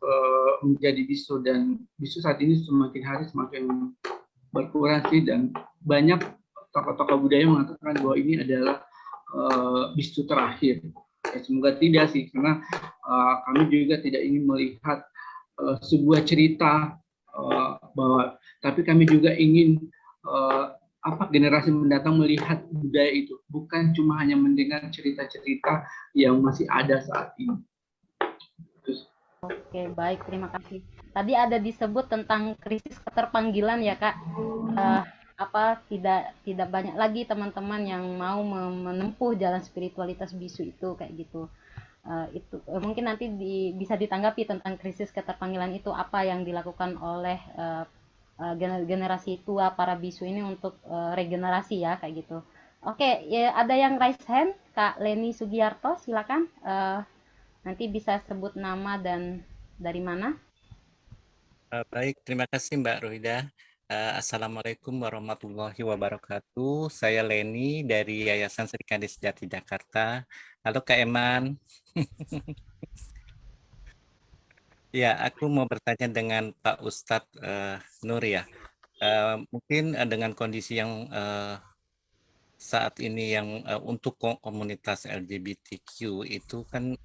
menjadi bisu, dan bisu saat ini semakin hari semakin berkurang sih, dan banyak tokoh-tokoh budaya mengatakan bahwa ini adalah bisu terakhir. Ya, semoga tidak sih, karena kami juga tidak ingin melihat sebuah cerita bahwa, tapi kami juga ingin generasi mendatang melihat budaya itu, bukan cuma hanya mendengar cerita-cerita yang masih ada saat ini. Oke, baik, terima kasih. Tadi ada disebut tentang krisis keterpanggilan ya Kak. Tidak banyak lagi teman-teman yang mau menempuh jalan spiritualitas bisu itu kayak gitu. Mungkin nanti bisa ditanggapi tentang krisis keterpanggilan itu, apa yang dilakukan oleh generasi tua para bisu ini untuk regenerasi ya kayak gitu. Oke, ya, ada yang raise hand, Kak Leni Sugiarto, silakan. Nanti bisa sebut nama dan dari mana. Baik, terima kasih Mbak Rohida. Assalamualaikum warahmatullahi wabarakatuh. Saya Leni dari Yayasan Sri Kandi Sejati Jakarta. Halo Kak Eman. Ya, aku mau bertanya dengan Pak Ustadz Nur ya. Mungkin dengan kondisi yang saat ini yang untuk komunitas LGBTQ itu kan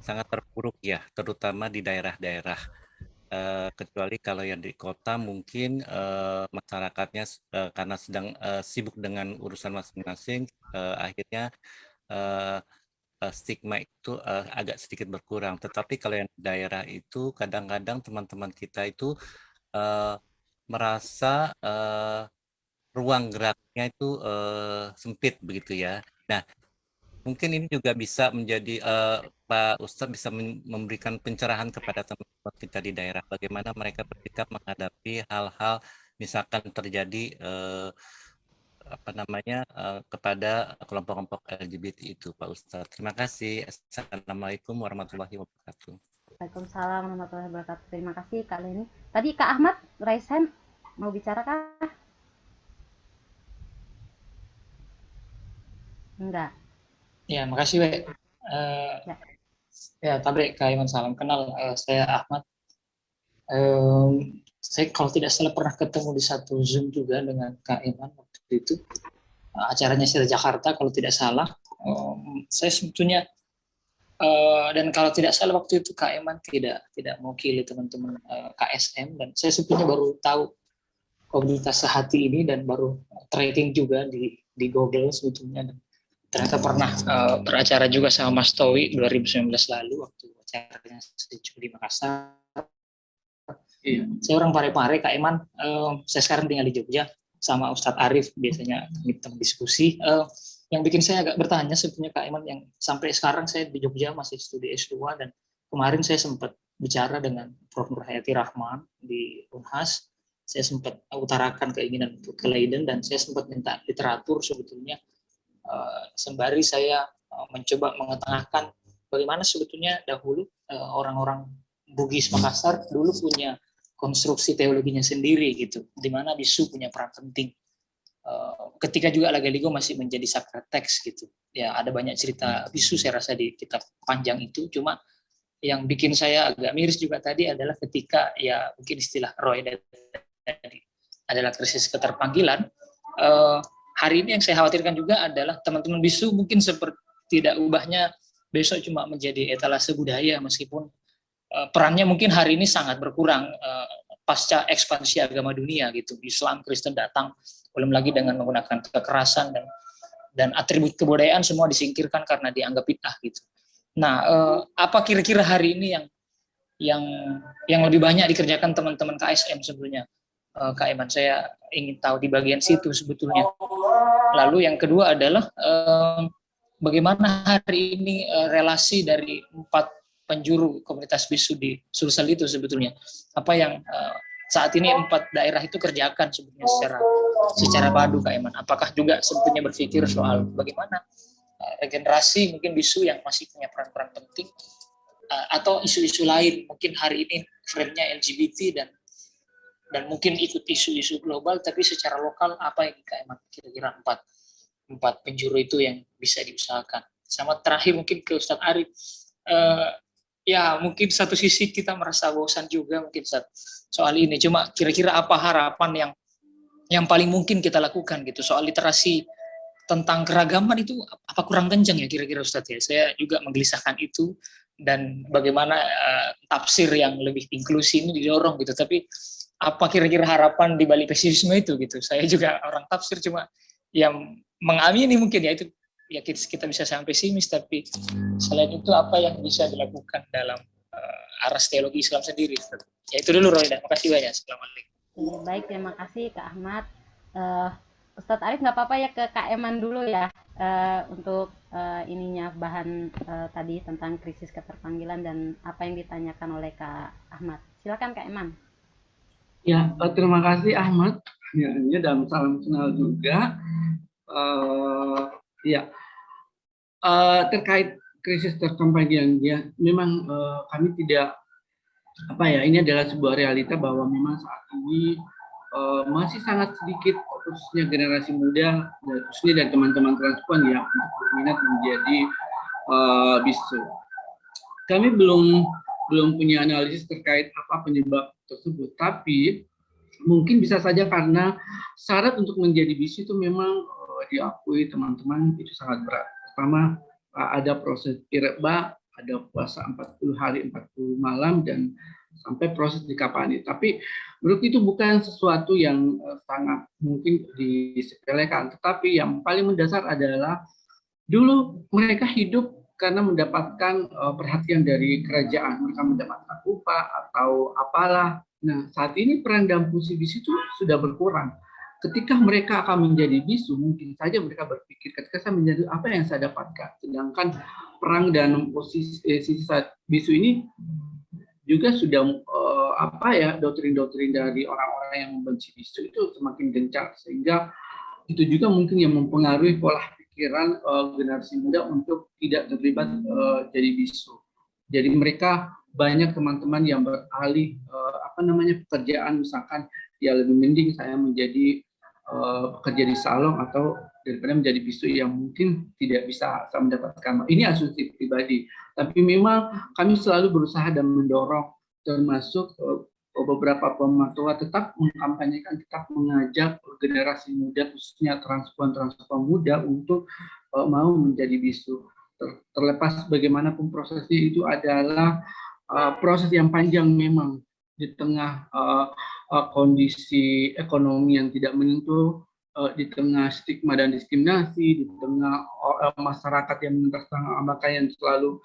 sangat terpuruk ya, terutama di daerah-daerah. Kecuali kalau yang di kota mungkin masyarakatnya karena sedang sibuk dengan urusan masing-masing, akhirnya eh, stigma itu agak sedikit berkurang. Tetapi kalau yang di daerah itu kadang-kadang teman-teman kita itu eh, merasa ruang geraknya itu sempit begitu ya. Nah, mungkin ini juga bisa menjadi Pak Ustadz bisa memberikan pencerahan kepada teman-teman kita di daerah bagaimana mereka bersikap menghadapi hal-hal misalkan terjadi apa namanya kepada kelompok-kelompok LGBT itu Pak Ustadz. Terima kasih. Assalamualaikum warahmatullahi wabarakatuh. Waalaikumsalam warahmatullahi wabarakatuh. Terima kasih Kak Leni. Tadi Kak Ahmad raise hand mau bicara kah? Enggak. Ya, makasih, We. Ya. Ya, tabrik Kak Iman, salam kenal. Saya Ahmad. Saya kalau tidak salah pernah ketemu di satu Zoom juga dengan Kak Iman waktu itu. Acaranya Sir Jakarta kalau tidak salah. Saya sebetulnya dan kalau tidak salah waktu itu Kak Iman tidak mewakili teman-teman KSM, dan saya sebetulnya baru tahu komunitas sehati ini dan baru tracking juga di Google sebetulnya. Dan ternyata pernah beracara juga sama Mas Towi 2019 lalu waktu acaranya Sejuk di Makassar. Iya. Saya orang Parepare, Kak Iman. Saya sekarang tinggal di Jogja sama Ustadz Arif, biasanya kita diskusi. Yang bikin saya agak bertanya sebetulnya Kak Iman, yang sampai sekarang saya di Jogja masih studi S2, dan kemarin saya sempat bicara dengan Prof. Nur Hayati Rahman di Unhas. Saya sempat utarakan keinginan untuk ke Leiden, dan saya sempat minta literatur sebetulnya sembari saya mencoba mengetengahkan bagaimana sebetulnya dahulu orang-orang Bugis Makassar dulu punya konstruksi teologinya sendiri gitu, di mana bisu punya peran penting. Ketika juga Lagaligo masih menjadi sacred text gitu. Ya, ada banyak cerita bisu saya rasa di kitab panjang itu, cuma yang bikin saya agak miris juga tadi adalah ketika ya mungkin istilah Roy tadi adalah krisis keterpanggilan. Hari ini yang saya khawatirkan juga adalah teman-teman bisu mungkin seperti tidak ubahnya besok cuma menjadi etalase budaya, meskipun perannya mungkin hari ini sangat berkurang pasca ekspansi agama dunia gitu. Islam, Kristen datang, belum lagi dengan menggunakan kekerasan dan atribut kebudayaan semua disingkirkan karena dianggap bid'ah gitu. Nah, apa kira-kira hari ini yang lebih banyak dikerjakan teman-teman KSM sebetulnya? Kak Iman, saya ingin tahu di bagian situ sebetulnya. Lalu yang kedua adalah bagaimana hari ini relasi dari 4 penjuru komunitas bisu di Sulsel itu sebetulnya. Apa yang saat ini 4 daerah itu kerjakan sebetulnya secara padu, Kak Iman. Apakah juga sebetulnya berpikir soal bagaimana regenerasi mungkin bisu yang masih punya peran-peran penting, atau isu-isu lain, mungkin hari ini frame-nya LGBT dan mungkin ikut isu-isu global, tapi secara lokal apa yang Kak kira-kira 4 penjuru itu yang bisa diusahakan. Sama terakhir mungkin ke Ustadz Arif, ya mungkin satu sisi kita merasa bosan juga mungkin soal ini, cuma kira-kira apa harapan yang paling mungkin kita lakukan gitu soal literasi tentang keragaman itu, apa kurang kencang ya kira-kira Ustadz ya? Saya juga menggelisahkan itu, dan bagaimana tafsir yang lebih inklusi ini didorong gitu, tapi apa kira-kira harapan di balik pesimisme itu gitu. Saya juga orang tafsir, cuma yang mengamini mungkin ya itu ya kita bisa sampai pesimis, tapi selain itu apa yang bisa dilakukan dalam aras teologi Islam sendiri. Ya itu dulu Roy, dan makasih banyak. Assalamualaikum. Baik, terima kasih Kak Ahmad. Ustadz Arif nggak apa-apa ya ke Kak Eman dulu ya untuk ininya bahan tadi tentang krisis keterpanggilan dan apa yang ditanyakan oleh Kak Ahmad. Silakan Kak Eman. Ya, terima kasih Ahmad. Ya, dan salam kenal juga. Terkait krisis keterpanggilan, ya memang kami tidak ini adalah sebuah realita bahwa memang saat ini masih sangat sedikit, khususnya generasi muda, khususnya dari teman-teman transpuan yang berminat menjadi bisu. Kami belum punya analisis terkait apa penyebab tersebut, tapi mungkin bisa saja karena syarat untuk menjadi bisu itu memang diakui teman-teman itu sangat berat. Pertama, ada proses irba, ada puasa 40 hari 40 malam dan sampai proses dikapani. Tapi menurut itu bukan sesuatu yang sangat mungkin disepelekan, tetapi yang paling mendasar adalah dulu mereka hidup karena mendapatkan perhatian dari kerajaan, mereka mendapatkan upah atau apalah. Nah, saat ini peran dan fungsi bisu itu sudah berkurang. Ketika mereka akan menjadi bisu, mungkin saja mereka berpikir ketika saya menjadi apa yang saya dapatkan. Sedangkan perang dan posisi bisu ini juga sudah doktrin-doktrin dari orang-orang yang membenci bisu itu semakin gencar, sehingga itu juga mungkin yang mempengaruhi pola pikiran generasi muda untuk tidak terlibat jadi bisu. Jadi mereka banyak teman-teman yang beralih pekerjaan, misalkan ya lebih mending saya menjadi bekerja di salon atau daripada menjadi bisu yang mungkin tidak bisa saya mendapatkan. Ini asumsi pribadi, tapi memang kami selalu berusaha dan mendorong, termasuk beberapa pematua tetap mengkampanyekan, tetap mengajak generasi muda, khususnya transpuan muda untuk mau menjadi bisu. Terlepas bagaimanapun prosesnya, itu adalah proses yang panjang memang di tengah kondisi ekonomi yang tidak menentu, di tengah stigma dan diskriminasi, di tengah masyarakat yang mengatasnamakan yang selalu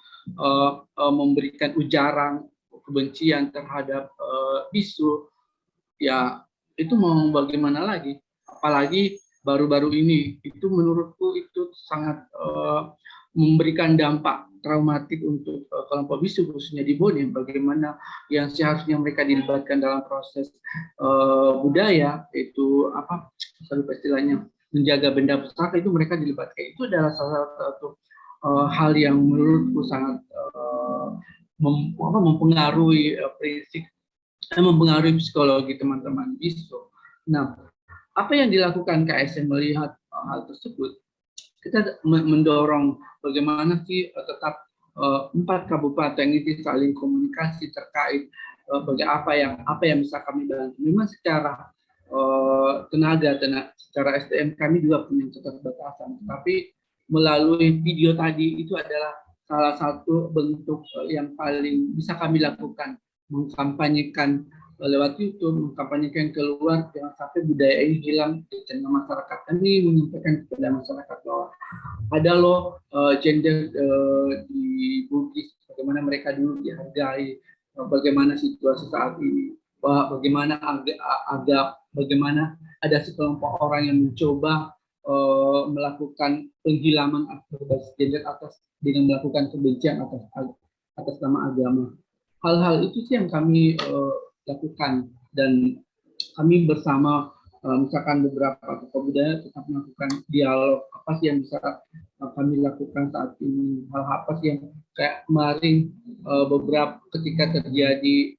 memberikan ujaran kebencian terhadap bisu, ya itu mau bagaimana lagi? Apalagi baru-baru ini, itu menurutku itu sangat memberikan dampak traumatik untuk kelompok bisu, khususnya di Bone, bagaimana yang seharusnya mereka dilibatkan dalam proses budaya, itu apa, saya lupa istilahnya, menjaga benda pusaka, itu mereka dilibatkan. Itu adalah salah satu hal yang menurutku sangat mempengaruhi prinsip, mempengaruhi psikologi teman-teman bisu. Nah, apa yang dilakukan KSN melihat hal tersebut? Kita mendorong bagaimana sih tetap 4 kabupaten ini saling komunikasi terkait apa yang bisa kami bantu. Memang secara tenaga, secara SDM kami juga punya keterbatasan, tapi melalui video tadi itu adalah salah satu bentuk yang paling bisa kami lakukan, mengkampanyekan lewat YouTube, mengkampanyekan keluar, jangan sampai budaya ini hilang di tengah masyarakat. Kami menyampaikan kepada masyarakat bahwa ada loh gender di Bugis, bagaimana mereka dulu dihargai, bagaimana situasi saat ini, bagaimana bagaimana ada sekelompok orang yang mencoba melakukan penghilangan atas gender dengan melakukan kebencian atas nama agama. Hal-hal itu sih yang kami lakukan, dan kami bersama misalkan beberapa tokoh budaya tetap melakukan dialog, apa sih yang bisa kami lakukan saat ini, hal apa sih yang kayak kemarin beberapa ketika terjadi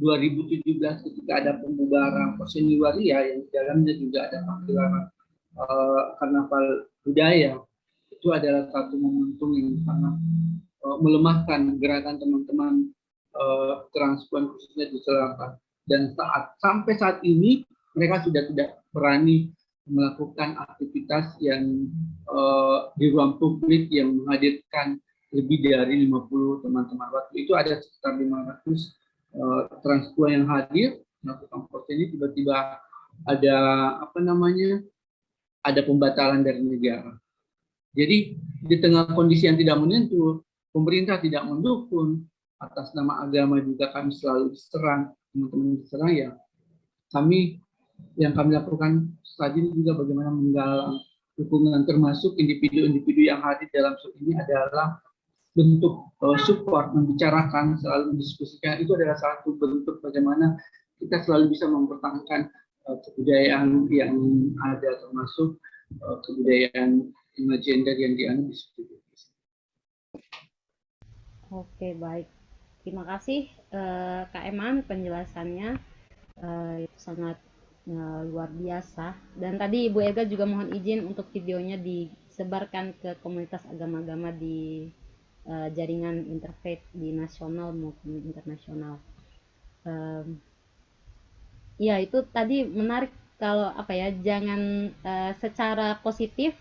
2017 ketika ada pembubaran Perseni Waria yang di dalamnya juga ada pagelaran karnaval budaya, itu adalah satu momentum yang sangat melemahkan gerakan teman-teman transpuan khususnya di selatan, dan sampai saat ini mereka sudah tidak berani melakukan aktivitas yang di ruang publik yang menghadirkan lebih dari 50 teman-teman. Waktu itu ada sekitar 500 transpuan yang hadir melakukan proses ini, tiba-tiba ada ada pembatalan dari negara. Jadi di tengah kondisi yang tidak menentu, pemerintah tidak mendukung, atas nama agama juga kami selalu diserang, teman-teman diserang, ya kami lakukan saat ini juga bagaimana menggalang dukungan, termasuk individu-individu yang hadir dalam ini adalah bentuk support, membicarakan, selalu mendiskusikan. Itu adalah satu bentuk bagaimana kita selalu bisa mempertahankan kebudayaan yang ada, termasuk kebudayaan gender yang dianut di situ. Oke, baik. Terima kasih Kak Eman penjelasannya. Itu sangat luar biasa. Dan tadi Ibu Ega juga mohon izin untuk videonya disebarkan ke komunitas agama-agama di jaringan interfaith di nasional maupun internasional. Ya itu tadi menarik kalau apa ya, jangan secara positif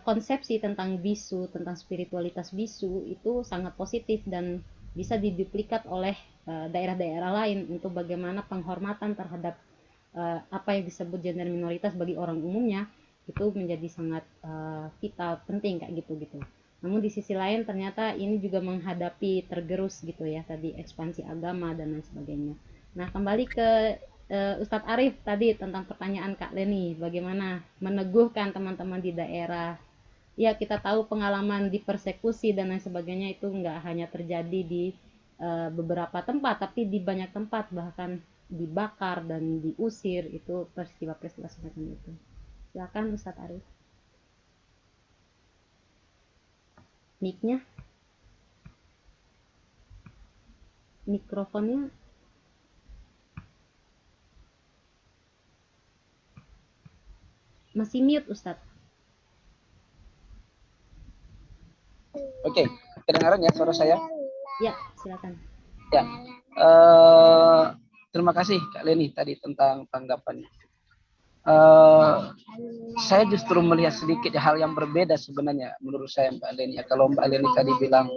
konsepsi tentang bisu, tentang spiritualitas bisu itu sangat positif dan bisa diduplikat oleh daerah-daerah lain untuk bagaimana penghormatan terhadap apa yang disebut gender minoritas bagi orang umumnya itu menjadi sangat vital, penting kayak gitu. Namun di sisi lain ternyata ini juga menghadapi tergerus gitu ya, tadi ekspansi agama dan lain sebagainya. Nah kembali ke Ustadz Arif tadi tentang pertanyaan Kak Leni, bagaimana meneguhkan teman-teman di daerah. Ya kita tahu pengalaman dipersekusi dan lain sebagainya itu nggak hanya terjadi di beberapa tempat, tapi di banyak tempat, bahkan dibakar dan diusir, itu peristiwa-peristiwa semacam itu. Silakan Ustadz Arif. Mic-nya, mikrofonnya masih mute Ustadz. Oke, kedengaran ya suara saya? Ya, silakan. Ya, terima kasih Kak Leni tadi tentang tanggapannya. Saya justru melihat sedikit hal yang berbeda sebenarnya menurut saya Mbak Leni. Kalau Mbak Leni tadi bilang,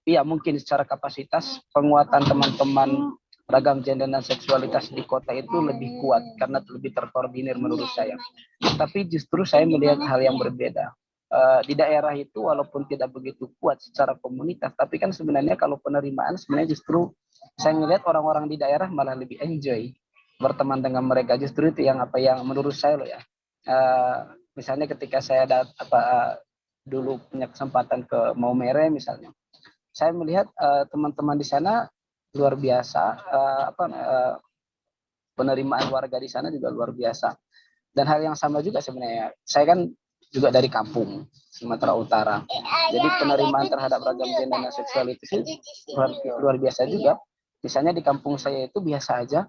iya mungkin secara kapasitas penguatan teman-teman ragam gender dan seksualitas di kota itu lebih kuat karena lebih terkoordinir menurut saya. Tapi justru saya melihat hal yang berbeda. Di daerah itu walaupun tidak begitu kuat secara komunitas, tapi kan sebenarnya kalau penerimaan sebenarnya justru saya melihat orang-orang di daerah malah lebih enjoy berteman dengan mereka. Justru itu yang menurut saya loh ya. Misalnya ketika saya dulu punya kesempatan ke Maumere misalnya, saya melihat teman-teman di sana luar biasa, penerimaan warga di sana juga luar biasa. Dan hal yang sama juga sebenarnya, saya kan juga dari kampung Sumatera Utara, jadi penerimaan terhadap ragam gender dan seksualitas itu luar biasa juga. Misalnya di kampung saya itu biasa aja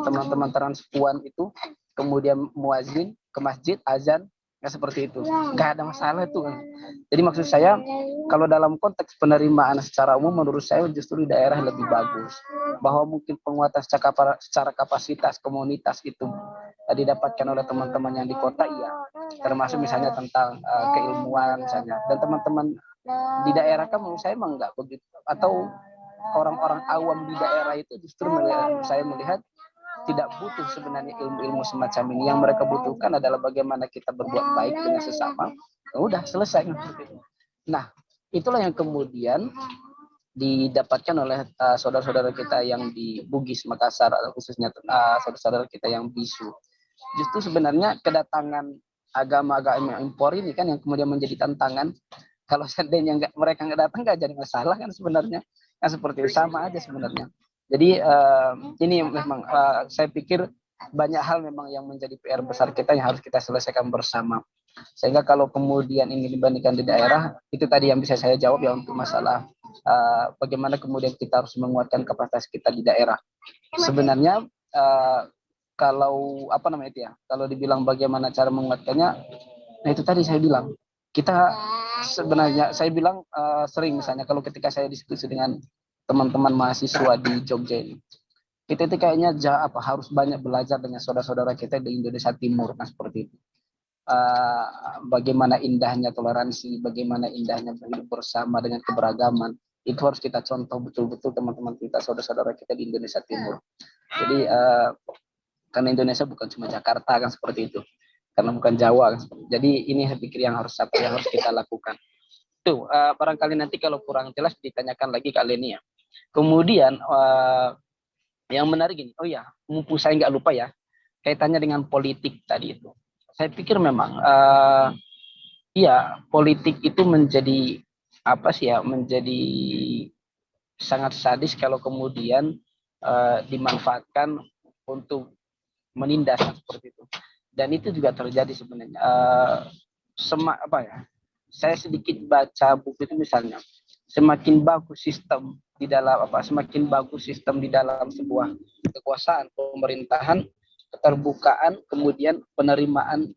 teman-teman transpuan itu kemudian muazin ke masjid azan, nggak seperti itu, nggak ada masalah tuh. Jadi maksud saya kalau dalam konteks penerimaan secara umum menurut saya justru di daerah lebih bagus, bahwa mungkin penguatan secara kapasitas komunitas itu didapatkan oleh teman-teman yang di kota, iya, termasuk misalnya tentang keilmuan misalnya, dan teman-teman di daerah kan menurut saya emang nggak begitu, atau orang-orang awam di daerah itu justru saya melihat tidak butuh sebenarnya ilmu-ilmu semacam ini. Yang mereka butuhkan adalah bagaimana kita berbuat baik dengan sesama. Udah selesai. Nah, itulah yang kemudian didapatkan oleh saudara-saudara kita yang di Bugis Makassar, khususnya saudara-saudara kita yang bisu. Justru sebenarnya kedatangan agama-agama impor ini kan yang kemudian menjadi tantangan. Kalau seandainya mereka nggak datang nggak jadi masalah kan sebenarnya, kan seperti itu, sama aja sebenarnya. Jadi ini memang saya pikir banyak hal memang yang menjadi PR besar kita yang harus kita selesaikan bersama. Sehingga kalau kemudian ini dibandingkan di daerah, itu tadi yang bisa saya jawab ya untuk masalah bagaimana kemudian kita harus menguatkan kapasitas kita di daerah. Sebenarnya kalau kalau dibilang bagaimana cara menguatkannya, nah itu tadi saya bilang, kita sebenarnya saya bilang sering misalnya kalau ketika saya diskusi dengan teman-teman mahasiswa di Jogja ini, kita itu kayaknya harus banyak belajar dengan saudara-saudara kita di Indonesia Timur, kan seperti itu. Bagaimana indahnya toleransi, bagaimana indahnya hidup bersama dengan keberagaman, itu harus kita contoh betul-betul teman-teman kita, saudara-saudara kita di Indonesia Timur. Jadi karena Indonesia bukan cuma Jakarta kan seperti itu, karena bukan Jawa kan. Jadi ini saya pikir yang harus kita lakukan. Tuh, barangkali nanti kalau kurang jelas ditanyakan lagi Kak Leni ya. Kemudian yang menarik ini, oh ya, mumpung saya nggak lupa ya, kaitannya dengan politik tadi itu. Saya pikir memang, politik itu menjadi menjadi sangat sadis kalau kemudian dimanfaatkan untuk menindas seperti itu. Dan itu juga terjadi sebenarnya. Saya sedikit baca buku itu misalnya, semakin bagus sistem di dalam semakin bagus sistem di dalam sebuah kekuasaan pemerintahan, keterbukaan, kemudian penerimaan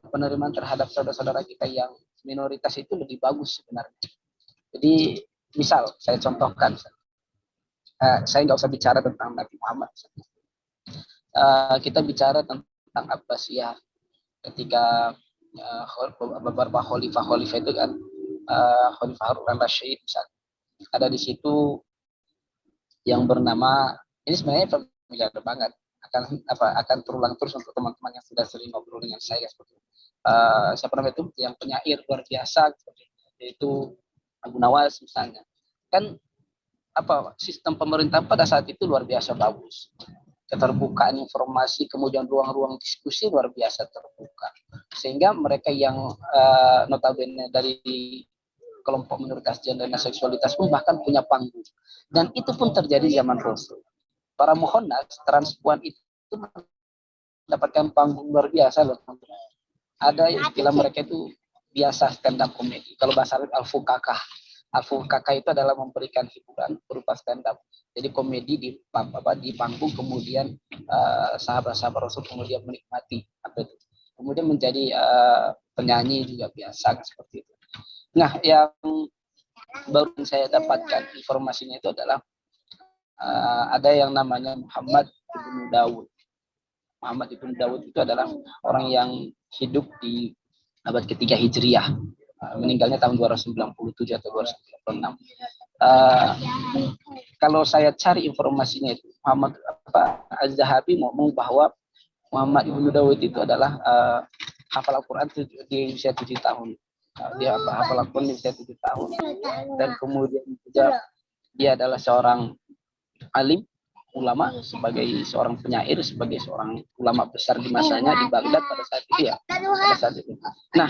penerimaan terhadap saudara-saudara kita yang minoritas itu lebih bagus sebenarnya. Jadi misal saya contohkan, saya nggak usah bicara tentang Nabi Muhammad, kita bicara tentang Abbasiyah ketika beberapa khalifah itu kan, Khalifah Harun al-Rasyid misalnya, ada di situ yang bernama, ini sebenarnya familiar banget, akan terulang terus untuk teman-teman yang sudah sering ngobrol dengan saya seperti itu. Siapa namanya itu yang penyair luar biasa seperti itu, Abu Nawas misalnya, kan sistem pemerintah pada saat itu luar biasa bagus, keterbukaan informasi, kemudian ruang-ruang diskusi luar biasa terbuka, sehingga mereka yang notabene dari kelompok minoritas gender dan seksualitas pun bahkan punya panggung, dan itu pun terjadi zaman Rasul. Para muhonnas transpuan itu mendapatkan panggung luar biasa loh. Ada istilah mereka itu biasa stand up comedy, kalau bahasa Arab al-fukakah. Al-fukakah itu adalah memberikan hiburan berupa stand up, jadi komedi di panggung, kemudian sahabat-sahabat Rasul kemudian menikmati kemudian menjadi penyanyi juga biasa seperti itu. Nah, yang baru saya dapatkan informasinya itu adalah ada yang namanya Muhammad ibn Dawud. Muhammad ibn Dawud itu adalah orang yang hidup di abad ketiga Hijriah, meninggalnya tahun 297 atau 296. Kalau saya cari informasinya itu, Muhammad Az-Zahabi ngomong bahwa Muhammad ibn Dawud itu adalah hafal Al-Quran di usia 7 tahun. Dia hafal Al-Quran di usia 7 tahun. Dan kemudian juga dia adalah seorang alim, ulama, sebagai seorang penyair, sebagai seorang ulama besar di masanya di Baghdad pada saat itu ya. Pada saat itu. Nah,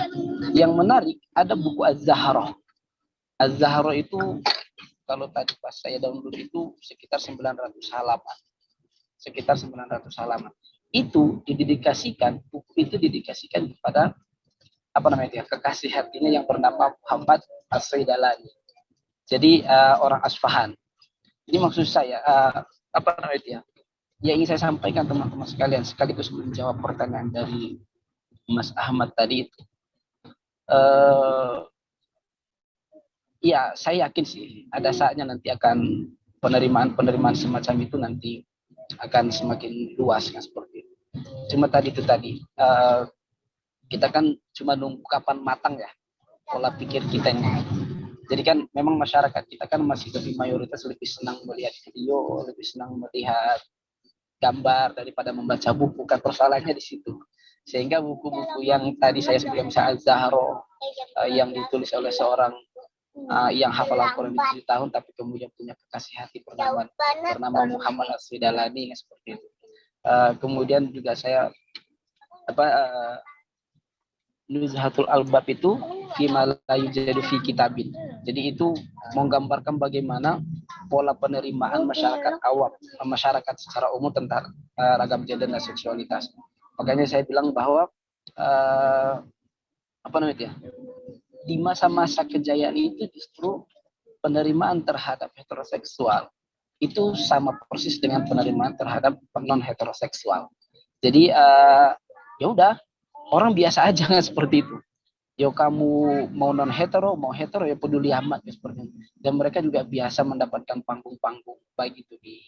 yang menarik ada buku Az-Zahra. Az-Zahra itu kalau tadi pas saya download itu sekitar 900 halaman. Sekitar 900 halaman. Itu didedikasikan, buku itu didedikasikan kepada kekasih hatinya yang bernama Muhammad As-Saidalani. Jadi orang Asfahan. Ini maksud saya yang ingin saya sampaikan teman-teman sekalian, sekaligus menjawab pertanyaan dari Mas Ahmad tadi itu. Ya, saya yakin sih ada saatnya nanti akan penerimaan semacam itu nanti akan semakin luas kan seperti itu. Cuma tadi kita kan cuma nunggu kapan matang ya pola pikir kita ini. Jadi kan memang masyarakat kita kan masih lebih mayoritas lebih senang melihat video, lebih senang melihat gambar daripada membaca buku, kan persoalannya di situ. Sehingga buku-buku yang tadi saya sebutkan misalnya Az-Zahra yang ditulis oleh seorang yang hafal Al-Quran 7 tahun tapi kemudian punya kekasih hati bernama Muhammad As-Saidalani seperti itu. Kemudian juga saya Nuzhatul Albab itu fima la yujadu fi kitabin. Jadi itu menggambarkan bagaimana pola penerimaan masyarakat awam, masyarakat secara umum tentang ragam gender dan seksualitas. Makanya saya bilang bahwa di masa-masa kejayaan itu justru penerimaan terhadap heteroseksual itu sama persis dengan penerimaan terhadap non heteroseksual. Jadi ya udah, orang biasa aja kan seperti itu. Ya kamu mau non hetero, mau hetero ya peduli amat ya, seperti itu. Dan mereka juga biasa mendapatkan panggung-panggung baik itu di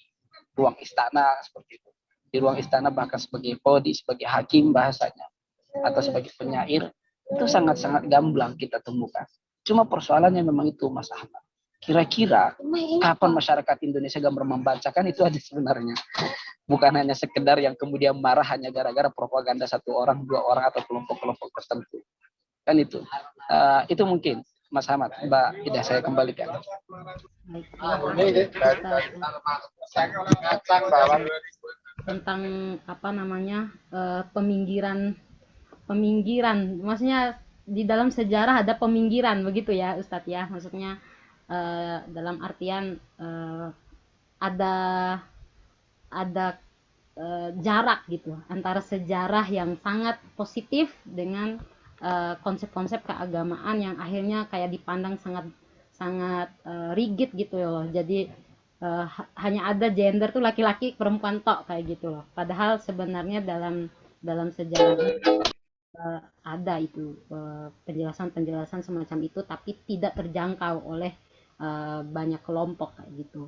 ruang istana seperti itu. Di ruang istana bahkan sebagai qadhi, sebagai hakim bahasanya atau sebagai penyair itu sangat-sangat gamblang kita temukan. Cuma persoalannya memang itu Mas Ahmad. Kira-kira kapan masyarakat Indonesia gambar membacakan itu aja sebenarnya. Bukan hanya sekedar yang kemudian marah hanya gara-gara propaganda satu orang, dua orang atau kelompok-kelompok tertentu. Kan itu. Itu mungkin Mas Ahmad. Mbak Ida, saya kembalikan. Tentang peminggiran, maksudnya di dalam sejarah ada peminggiran begitu ya Ustadz ya, maksudnya dalam artian ada jarak gitu antara sejarah yang sangat positif dengan konsep-konsep keagamaan yang akhirnya kayak dipandang sangat rigid gitu loh. Jadi hanya ada gender tuh laki-laki perempuan tok kayak gitu loh. Padahal sebenarnya dalam sejarah ada itu penjelasan-penjelasan semacam itu, tapi tidak terjangkau oleh banyak kelompok kayak gitu.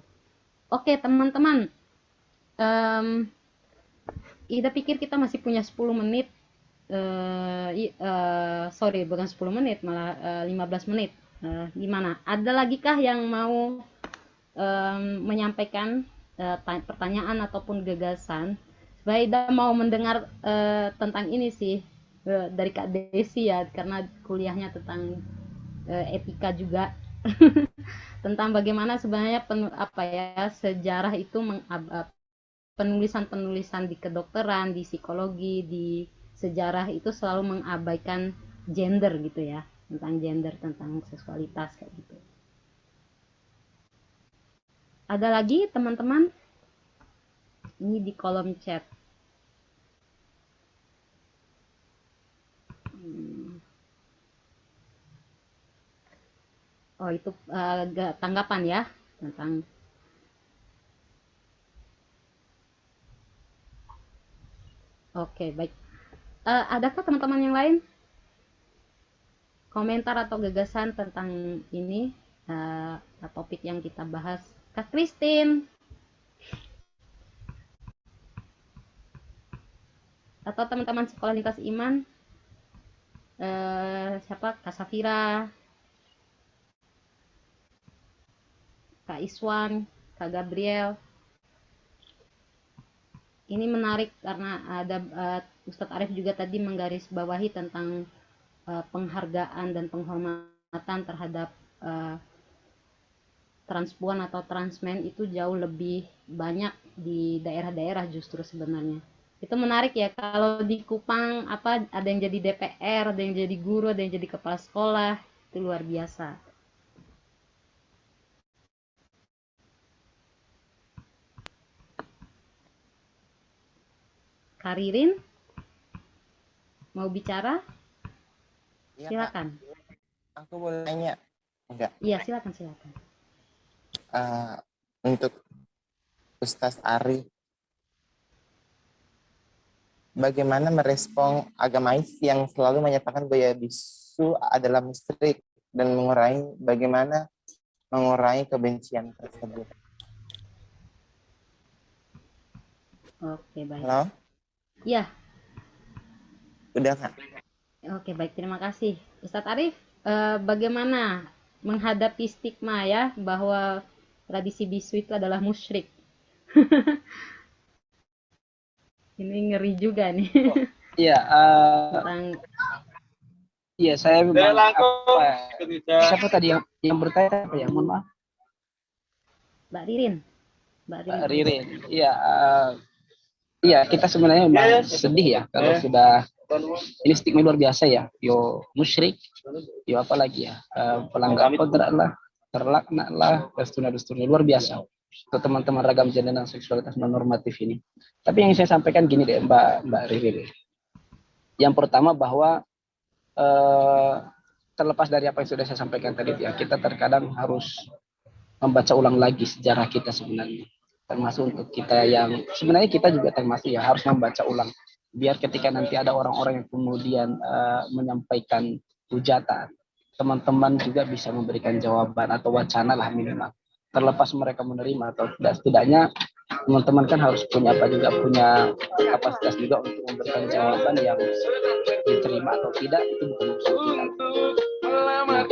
Oke teman-teman, Ida pikir kita masih punya 10 menit. Sorry, bukan 10 menit, malah 15 menit. Gimana? Ada lagi kah yang mau menyampaikan pertanyaan ataupun gagasan? Supaya Ida mau mendengar tentang ini sih dari Kak Desi ya, karena kuliahnya tentang etika juga. Tentang bagaimana sebenarnya sejarah itu penulisan-penulisan di kedokteran, di psikologi, di sejarah itu selalu mengabaikan gender gitu ya, tentang gender, tentang seksualitas kayak gitu. Ada lagi teman-teman? Ini di kolom chat. Oh itu tanggapan ya tentang. Oke, baik. Adakah teman-teman yang lain komentar atau gagasan tentang ini topik yang kita bahas? Kak Christine atau teman-teman sekolah lintas iman? Siapa? Kak Safira, Kak Iswan, Kak Gabriel. Ini menarik karena ada Ustadz Arif juga tadi menggarisbawahi tentang penghargaan dan penghormatan terhadap transpuan atau transmen itu jauh lebih banyak di daerah-daerah justru sebenarnya. Itu menarik ya, kalau di Kupang ada yang jadi DPR, ada yang jadi guru, ada yang jadi kepala sekolah, itu luar biasa. Karirin mau bicara? Iya, Silakan. Kak. Aku boleh tanya? Enggak. Iya, silakan. Untuk Ustaz Ari, bagaimana merespon agamais yang selalu menyatakan bahwa bisu adalah musyrik dan bagaimana mengurangi kebencian tersebut? Oke, baik. Halo? Iya. Udah, Kak? Oke, baik. Terima kasih. Ustadz Arif, bagaimana menghadapi stigma ya bahwa tradisi bisu itu adalah musyrik? Ini ngeri juga nih. Iya, Tentang iya saya memang siapa tadi yang bertanya apa ya? Mohon maaf. Mbak Ririn. Ririn. Iya, iya kita sebenarnya memang sedih ya kalau sudah ini stigma luar biasa ya. Yo musyrik, yo apalagi ya pelanggar kodrat lah, terlaknat lah, dusturnya luar biasa. Untuk teman-teman ragam gender dan seksualitas non normatif ini. Tapi yang saya sampaikan gini deh Mbak Ririn. Yang pertama bahwa terlepas dari apa yang sudah saya sampaikan tadi ya, kita terkadang harus membaca ulang lagi sejarah kita sebenarnya. Termasuk untuk kita yang sebenarnya kita juga termasuk ya harus membaca ulang biar ketika nanti ada orang-orang yang kemudian menyampaikan hujatan, teman-teman juga bisa memberikan jawaban atau wacana lah minimal. Terlepas mereka menerima atau tidak, setidaknya teman-teman kan harus punya punya kapasitas juga untuk memberikan jawaban yang diterima atau tidak, itu bukan urusan kita. Nah,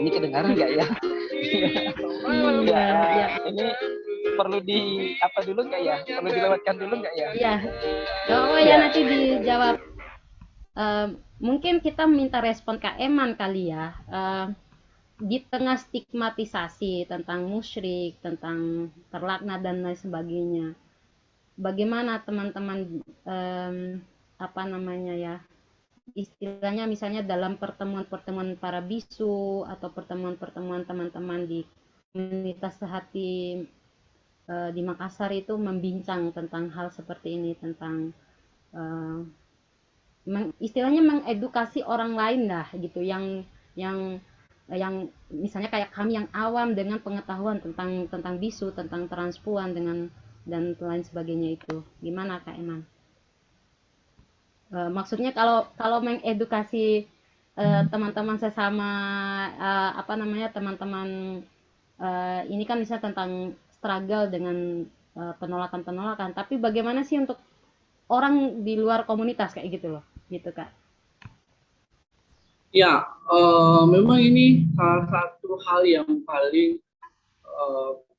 ini kedengaran nggak ya? Ya, ini perlu dulu nggak ya? Perlu dilewatkan dulu nggak ya? Iya. Oh ya, nanti dijawab. Mungkin kita minta respon Kak Eman kali ya. Di tengah stigmatisasi tentang musyrik, tentang terlaknat dan lain sebagainya, bagaimana teman-teman istilahnya misalnya dalam pertemuan-pertemuan para bisu atau pertemuan-pertemuan teman-teman di komunitas sehati di Makassar itu membincang tentang hal seperti ini, tentang istilahnya mengedukasi orang lain lah gitu, yang yang misalnya kayak kami yang awam dengan pengetahuan tentang bisu, tentang transpuan dengan dan lain sebagainya itu. Gimana Kak Eman? Maksudnya kalau mengedukasi teman-teman sesama apa namanya teman-teman ini kan misalnya tentang struggle dengan penolakan-penolakan, tapi bagaimana sih untuk orang di luar komunitas kayak gitu loh, gitu Kak? Ya, memang ini salah satu hal yang paling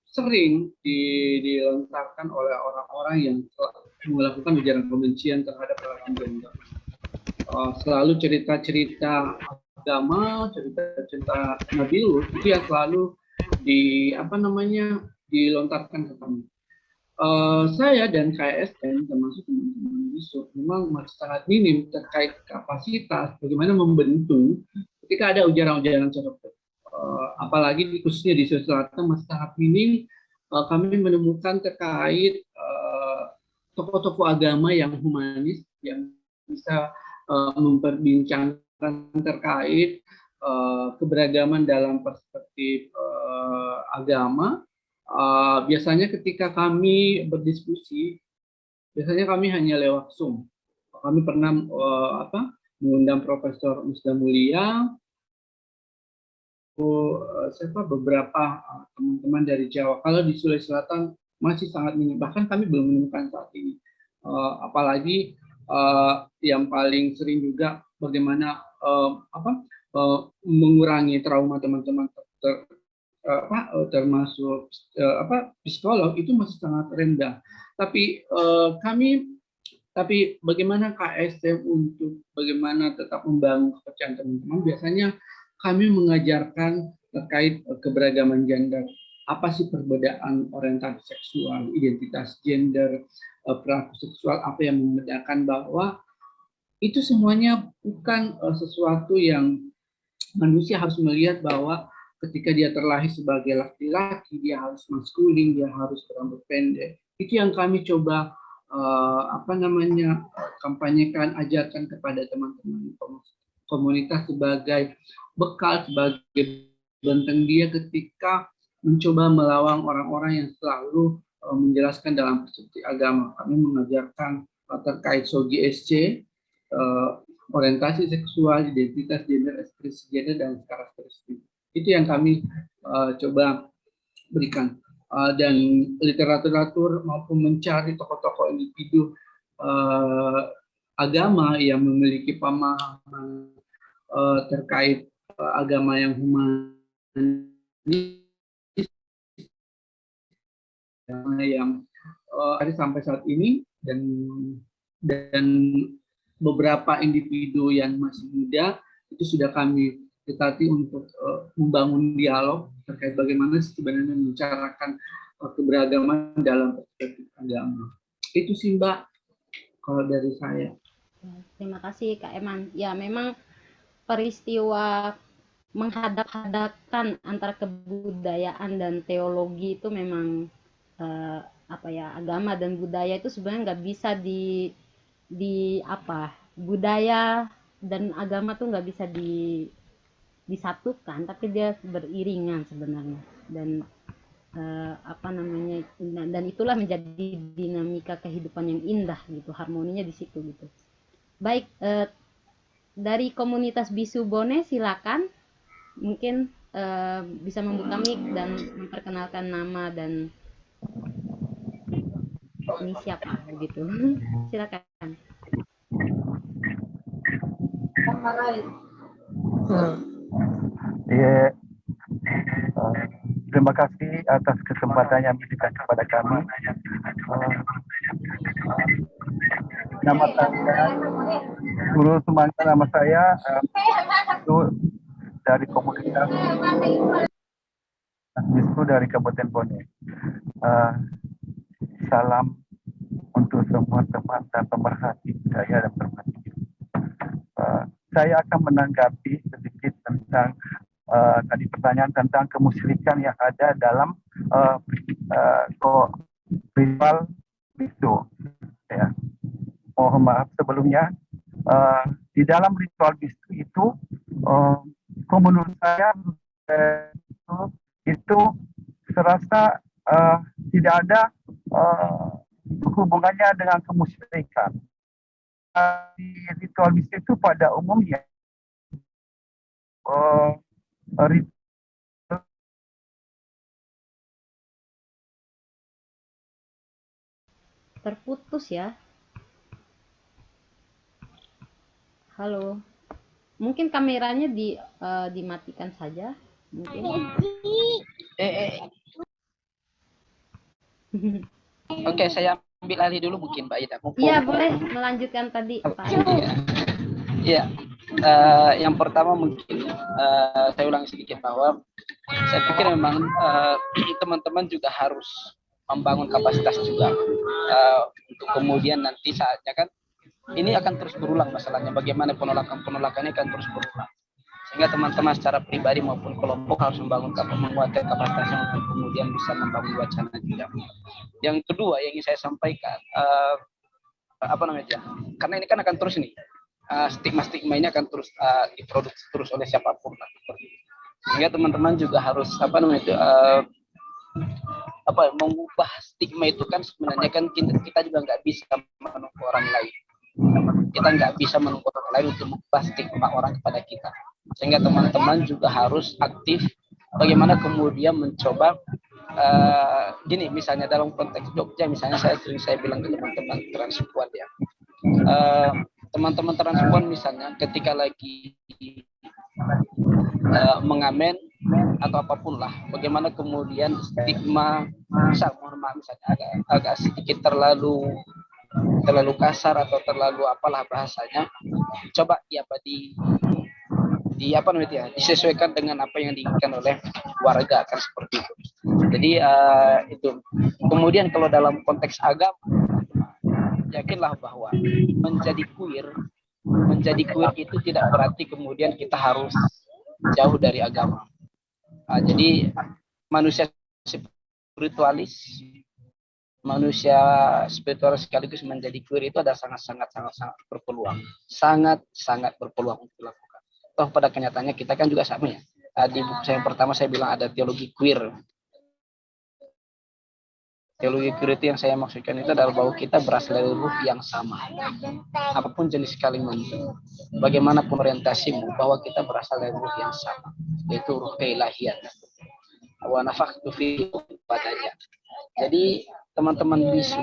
sering dilontarkan oleh orang-orang yang melakukan ujaran kebencian terhadap orang gender. Selalu cerita-cerita agama, cerita-cerita Nabiul itu yang selalu dilontarkan ke kami. Saya dan KSN termasuk teman-teman BISU memang masih sangat minim terkait kapasitas bagaimana membentuk ketika ada ujaran-ujaran seperti itu. Apalagi khususnya di Sulawesi Selatan masih sangat minim kami menemukan terkait tokoh-tokoh agama yang humanis yang bisa memperbincangkan terkait keberagaman dalam perspektif agama. Biasanya ketika kami berdiskusi, biasanya kami hanya lewat Zoom. Kami pernah mengundang Profesor Musda Mulia, beberapa teman-teman dari Jawa. Kalau di Sulawesi Selatan masih sangat minim, bahkan kami belum menemukan saat ini. Apalagi yang paling sering juga bagaimana mengurangi trauma teman-teman termasuk psikolog itu masih sangat rendah. Tapi tapi bagaimana KSM untuk bagaimana tetap membangun kepercayaan teman-teman? Biasanya kami mengajarkan terkait keberagaman gender. Apa sih perbedaan orientasi seksual, identitas gender, perilaku seksual, apa yang membedakan bahwa itu semuanya bukan sesuatu yang manusia harus melihat bahwa ketika dia terlahir sebagai laki-laki, dia harus maskulin, dia harus berambut pendek. Itu yang kami coba kampanyekan, ajarkan kepada teman-teman komunitas sebagai bekal, sebagai benteng dia ketika mencoba melawan orang-orang yang selalu menjelaskan dalam perspektif agama. Kami mengajarkan terkait SOGI-SC, orientasi seksual, identitas gender, ekspresi gender, dan karakteristik. Itu yang kami coba berikan. Dan literatur maupun mencari tokoh-tokoh individu agama yang memiliki pemahaman terkait agama yang humanis yang sampai saat ini, dan beberapa individu yang masih muda itu sudah kami dekati untuk membangun dialog terkait bagaimana sebenarnya membicarakan keberagaman dalam perspektif agama. Itu sih Mbak kalau dari saya. Terima kasih Kak Eman. Ya memang peristiwa menghadap-hadapkan antara kebudayaan dan teologi itu memang agama dan budaya itu sebenarnya nggak bisa budaya dan agama tuh nggak bisa disatukan, tapi dia beriringan sebenarnya, dan dan itulah menjadi dinamika kehidupan yang indah gitu, harmoninya di situ gitu. Baik, dari komunitas Bisu Bone silakan, mungkin bisa membuka mic dan memperkenalkan nama dan ini siapa begitu. Silakan. Ya, terima kasih atas kesempatan yang diberikan kepada kami. Nama saya Guru Semangka, nama saya itu dari komunitas Bisu dari Kabupaten Bone. Salam untuk semua teman dan pemerhati budaya dan pemerhati. Saya akan menanggapi sedikit tentang tadi pertanyaan tentang kemusyrikan yang ada dalam ritual Bisu. Ya. Mohon maaf sebelumnya, di dalam ritual Bisu itu, menurut saya itu serasa tidak ada hubungannya dengan kemusyrikan. Di ritual misi itu pada umumnya ritual Terputus ya. Halo. Mungkin kameranya dimatikan saja. Mungkin. Oke, saya ambil alih dulu mungkin Mbak Ida. Iya, boleh melanjutkan tadi Pak. Iya. Yang pertama mungkin saya ulangi sedikit bahwa saya pikir memang teman-teman juga harus membangun kapasitas juga untuk kemudian nanti saatnya kan ini akan terus berulang masalahnya, bagaimana penolakannya akan terus berulang, sehingga teman-teman secara pribadi maupun kelompok harus menguatkan kapasitasnya untuk kemudian bisa membangun wacana juga. Yang kedua yang ingin saya sampaikan karena ini kan akan terus nih stigma-stigma ini akan terus diproduksi terus oleh siapapun lah, sehingga teman-teman juga harus mengubah stigma itu kan sebenarnya kan kita juga nggak bisa menunggu orang lain. Kita nggak bisa menunggu orang lain untuk mengubah stigma orang kepada kita. Sehingga teman-teman juga harus aktif bagaimana kemudian mencoba gini, misalnya dalam konteks Jogja, misalnya saya bilang ke teman-teman transpuan ya. Teman-teman transpuan misalnya ketika lagi mengamen atau apapun lah, bagaimana kemudian stigma misalnya agak sedikit terlalu kasar atau terlalu apalah bahasanya, coba disesuaikan dengan apa yang diinginkan oleh warga, kan seperti itu. Jadi itu. Kemudian kalau dalam konteks agama, yakinlah bahwa menjadi queer itu tidak berarti kemudian kita harus jauh dari agama. Jadi manusia spiritualis sekaligus menjadi queer itu ada sangat berpeluang, sangat berpeluang untuk dilakukan. Toh pada kenyataannya kita kan juga sama ya. Di buku saya yang pertama saya bilang ada teologi queer. Teologi queer itu yang saya maksudkan itu adalah bahwa kita berasal dari ruh yang sama. Apapun jenis kalimat, bagaimanapun orientasimu, bahwa kita berasal dari ruh yang sama, yaitu ruh keilahian. Wa nafakhtu fi padanya. Jadi teman-teman bisu,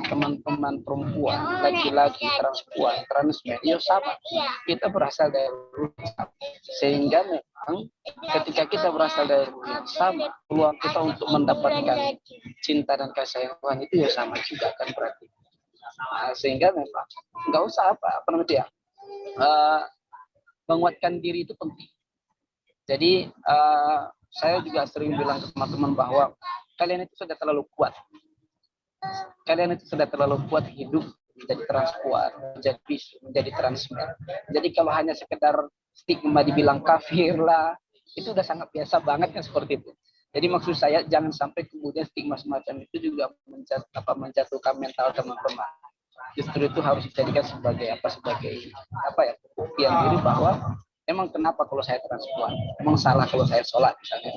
teman-teman perempuan, laki-laki, transpuan, transmen, ya sama. Kita berasal dari ruh yang sama. Sehingga memang ketika kita berasal dari ruh yang sama, peluang kita untuk mendapatkan cinta dan kasih sayang Tuhan itu ya sama juga kan berarti. Sehingga memang nggak usah menguatkan diri itu penting. Jadi saya juga sering bilang ke teman-teman bahwa kalian itu sudah terlalu kuat. Kalian itu sudah terlalu kuat hidup menjadi transpuan, menjadi bisu, menjadi transmen. Jadi kalau hanya sekedar stigma dibilang kafir lah, itu udah sangat biasa banget kan seperti itu. Jadi maksud saya jangan sampai kemudian stigma semacam itu juga menjatuhkan mental teman-teman. Justru itu harus dijadikan sebagai pembuktian diri bahwa emang kenapa kalau saya transpuan, emang salah kalau saya sholat misalnya.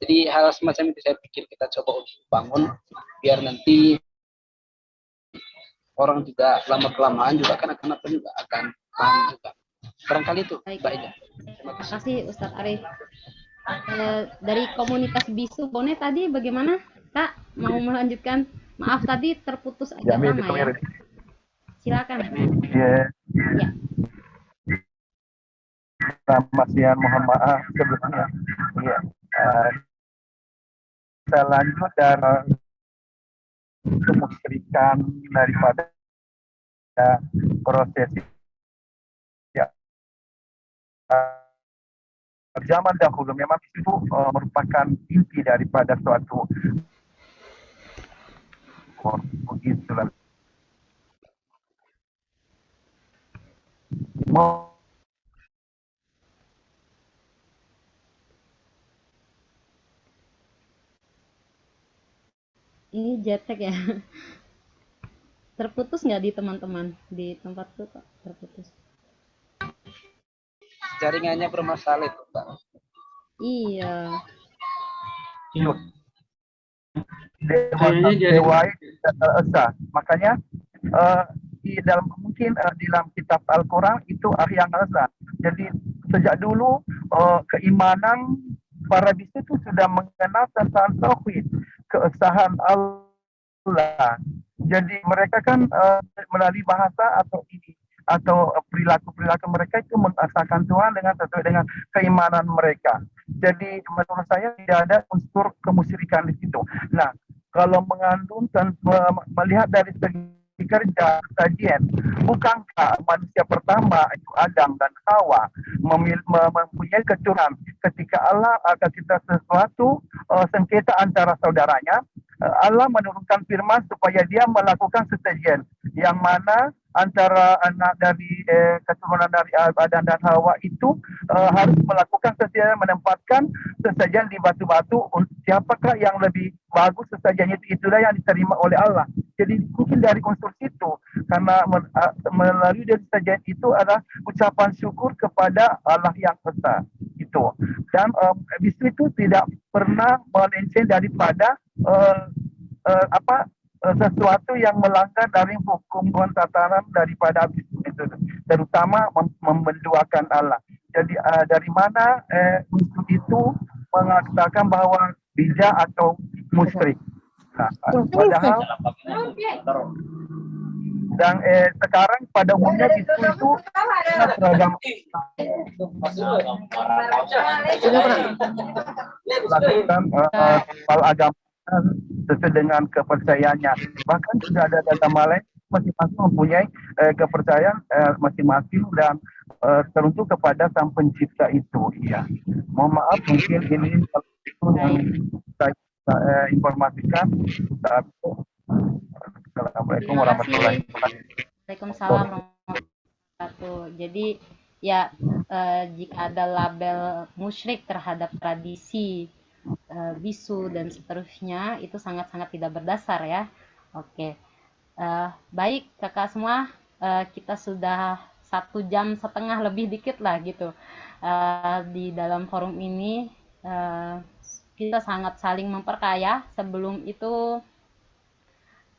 Jadi hal semacam itu saya pikir kita coba untuk bangun biar nanti orang juga lama kelamaan juga akan paham juga. Barangkali itu. Baik. Terima kasih Ustadz Arif. Dari komunitas bisu Bone tadi bagaimana Kak, mau melanjutkan? Maaf tadi terputus agak lama ya. Silakan. Ya. Mas Yan, mohon maaf sebelumnya. Ya. Saya lanjut dari kemusyrikan daripada proses ya. Zaman dahulu memang itu merupakan inti daripada suatu begitulah. Ini jetek ya. Terputus nggak di teman-teman? Di tempatku kok terputus. Jaringannya bermasalah itu, Pak. Iya. Iya. Kayaknya jadi Dewa Esa. Makanya di dalam mungkin di dalam kitab Al-Quran itu Ahyang Esa. Jadi sejak dulu keimanan para bisu itu sudah mengenal tentang tauhid, keesahan Allah. Jadi mereka kan melalui bahasa atau perilaku-perilaku mereka itu mengesahkan Tuhan dengan sesuai dengan keimanan mereka. Jadi menurut saya tidak ada unsur kemusyrikan di situ. Nah, kalau mengandung dan melihat dari segi kerja kajian, bukankah manusia pertama itu Adam dan Hawa mempunyai keturunan ketika Allah akan kita sesuatu sengketa antara saudaranya, Allah menurunkan firman supaya dia melakukan sesajen yang mana antara anak dari keturunan dari Adam dan Hawa itu harus melakukan sesajen, menempatkan sesajen di batu-batu. Siapakah yang lebih bagus sesajennya, itulah yang diterima oleh Allah. Jadi mungkin dari unsur situ, karena melalui dari sesajen itu adalah ucapan syukur kepada Allah yang Esa itu. Dan bisu itu tidak pernah melenceng daripada sesuatu yang melanggar dari hukum tatanan daripada bisu itu, terutama menduakan Allah. Jadi dari mana unsur itu mengatakan bahwa bijak atau musyrik. Nah, padahal dan sekarang pada umumnya bisu itu seragam lakukan soal agama sesuai dengan kepercayaannya. Bahkan sudah ada agama lain masing-masing mempunyai kepercayaan masing-masing dan teruntuk kepada Sang Pencipta itu. Iya. Mohon maaf mungkin ini yang saya informasikan. Assalamualaikum warahmatullahi wabarakatuh. Waalaikumsalam warahmatullahi wabarakatuh. Jadi ya jika ada label musyrik terhadap tradisi bisu dan seterusnya itu sangat-sangat tidak berdasar ya. Oke. Baik kakak semua, kita sudah 1,5 jam lebih dikit lah gitu di dalam forum ini. Kita sangat saling memperkaya. Sebelum itu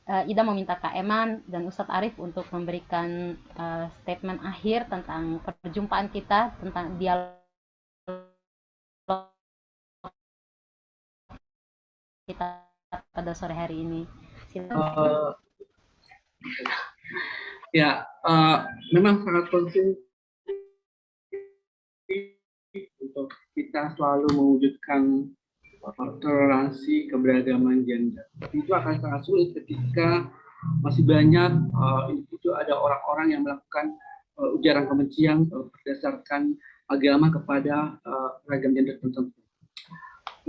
Ida meminta Kak Eman dan Ustadz Arif untuk memberikan statement akhir tentang perjumpaan kita, tentang dialog kita pada sore hari ini. Silakan. Memang sangat penting untuk kita selalu mewujudkan toleransi keberagaman gender. Itu akan sangat sulit ketika masih banyak individu, ada orang-orang yang melakukan ujaran kebencian berdasarkan agama kepada ragam gender tertentu.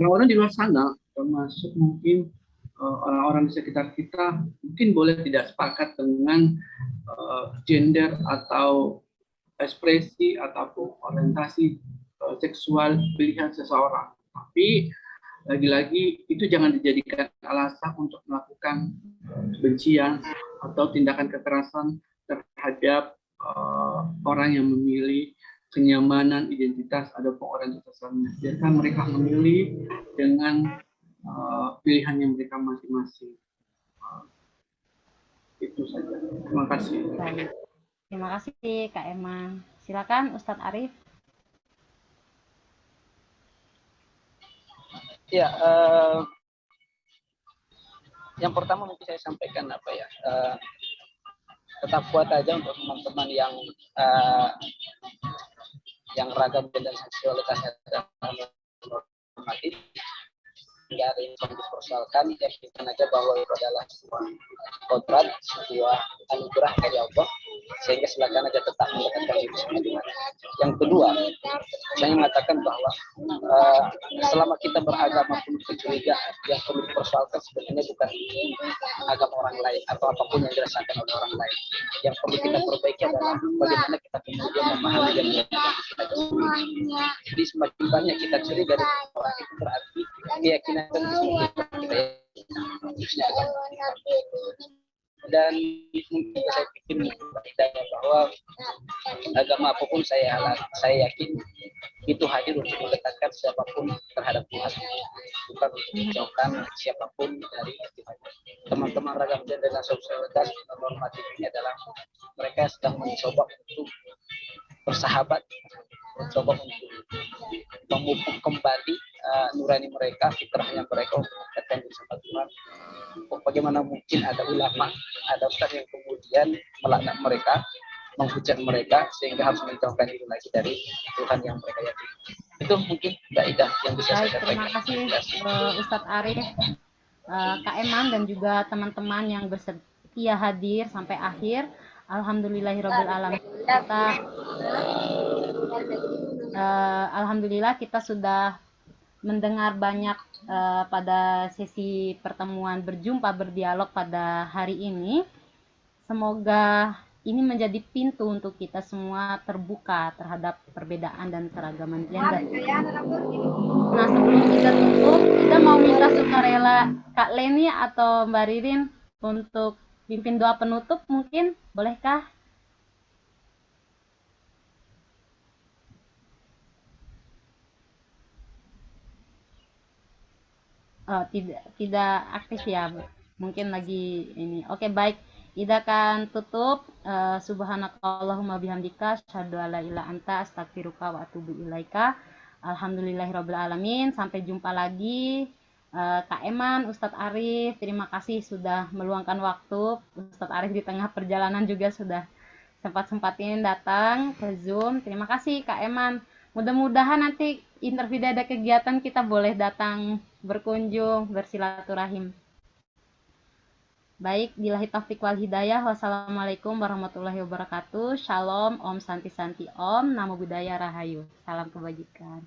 Orang-orang di luar sana, termasuk mungkin orang-orang di sekitar kita, mungkin boleh tidak sepakat dengan gender atau ekspresi ataupun orientasi seksual pilihan seseorang. Tapi lagi-lagi itu jangan dijadikan alasan untuk melakukan kebencian atau tindakan kekerasan terhadap orang yang memilih kenyamanan identitas ataupun orientasinya. Biarkan mereka memilih dengan pilihan yang mereka masing-masing. Itu saja. Terima kasih. Baik. Terima kasih Kak Eman. Silakan Ustadz Arif. Ya, yang pertama mungkin saya sampaikan tetap kuat aja untuk teman-teman yang ragam dan seksualitasnya normatif. Nggak ada yang dipersoalkan, yakinkan aja bahwa itu adalah sebuah kodrat, sebuah anugerah dari Allah, sehingga silakan aja tetap mendekatkan diri sama Tuhan. Yang kedua, saya mengatakan bahwa selama kita beragama penuh kecurigaan, yang perlu dipersoalkan sebenarnya bukan agama orang lain atau apapun yang dirasakan oleh orang lain. Yang perlu kita perbaiki adalah bagaimana kita kemudian memahami dan mengerti kita sendiri. Jadi semakin banyak kita curi dari orang itu berarti keyakinan kita khususnya agama Dan mungkin saya pikir hidayah bahwa agama apapun saya yakin itu hadir untuk mendekatkan siapapun terhadap Tuhan, bukan untuk menjauhkan siapapun dari Tuhan. Teman-teman ragam gender dan solidaritas normatif ini adalah mereka sedang mencoba untuk bersahabat, mencoba untuk memupuk kembali nurani mereka, fitrahnya mereka untuk mendekatkan diri sama Tuhan. Bagaimana mungkin ada ulama, ada ustaz yang kemudian melaknat mereka, menghujat mereka sehingga harus menjauhkan diri lagi dari Tuhan yang mereka yakini. Itu mungkin Mbak Ida yang bisa saya sampaikan. Terima kasih Ustadz Arif, Kak Eman dan juga teman-teman yang bersedia hadir sampai akhir. Alhamdulillahirabbil alamin. Alhamdulillah kita sudah mendengar banyak pada sesi pertemuan berjumpa berdialog pada hari ini. Semoga ini menjadi pintu untuk kita semua terbuka terhadap perbedaan dan keragaman gender. Nah, sebelum kita tutup, kita mau minta sukarela Kak Leni atau Mbak Ririn untuk pimpin doa penutup, mungkin bolehkah? Oh, tidak aktif ya, mungkin lagi ini. Oke, baik. Ida akan tutup. Subhanakallahumma bihamdika asyhadu alla ilaha anta astaghfiruka wa atubu ilaika. Alhamdulillahirabbil alamin. Sampai jumpa lagi. Kak Eman, Ustadz Arif, terima kasih sudah meluangkan waktu. Ustadz Arif di tengah perjalanan juga sudah sempat-sempatin datang ke Zoom. Terima kasih Kak Eman. Mudah-mudahan nanti interview ada kegiatan kita boleh datang berkunjung, bersilaturahim. Baik, billahi taufiq wal hidayah. Wassalamualaikum warahmatullahi wabarakatuh. Shalom, Om Santi Santi Om, Namo Buddhaya Rahayu. Salam kebajikan.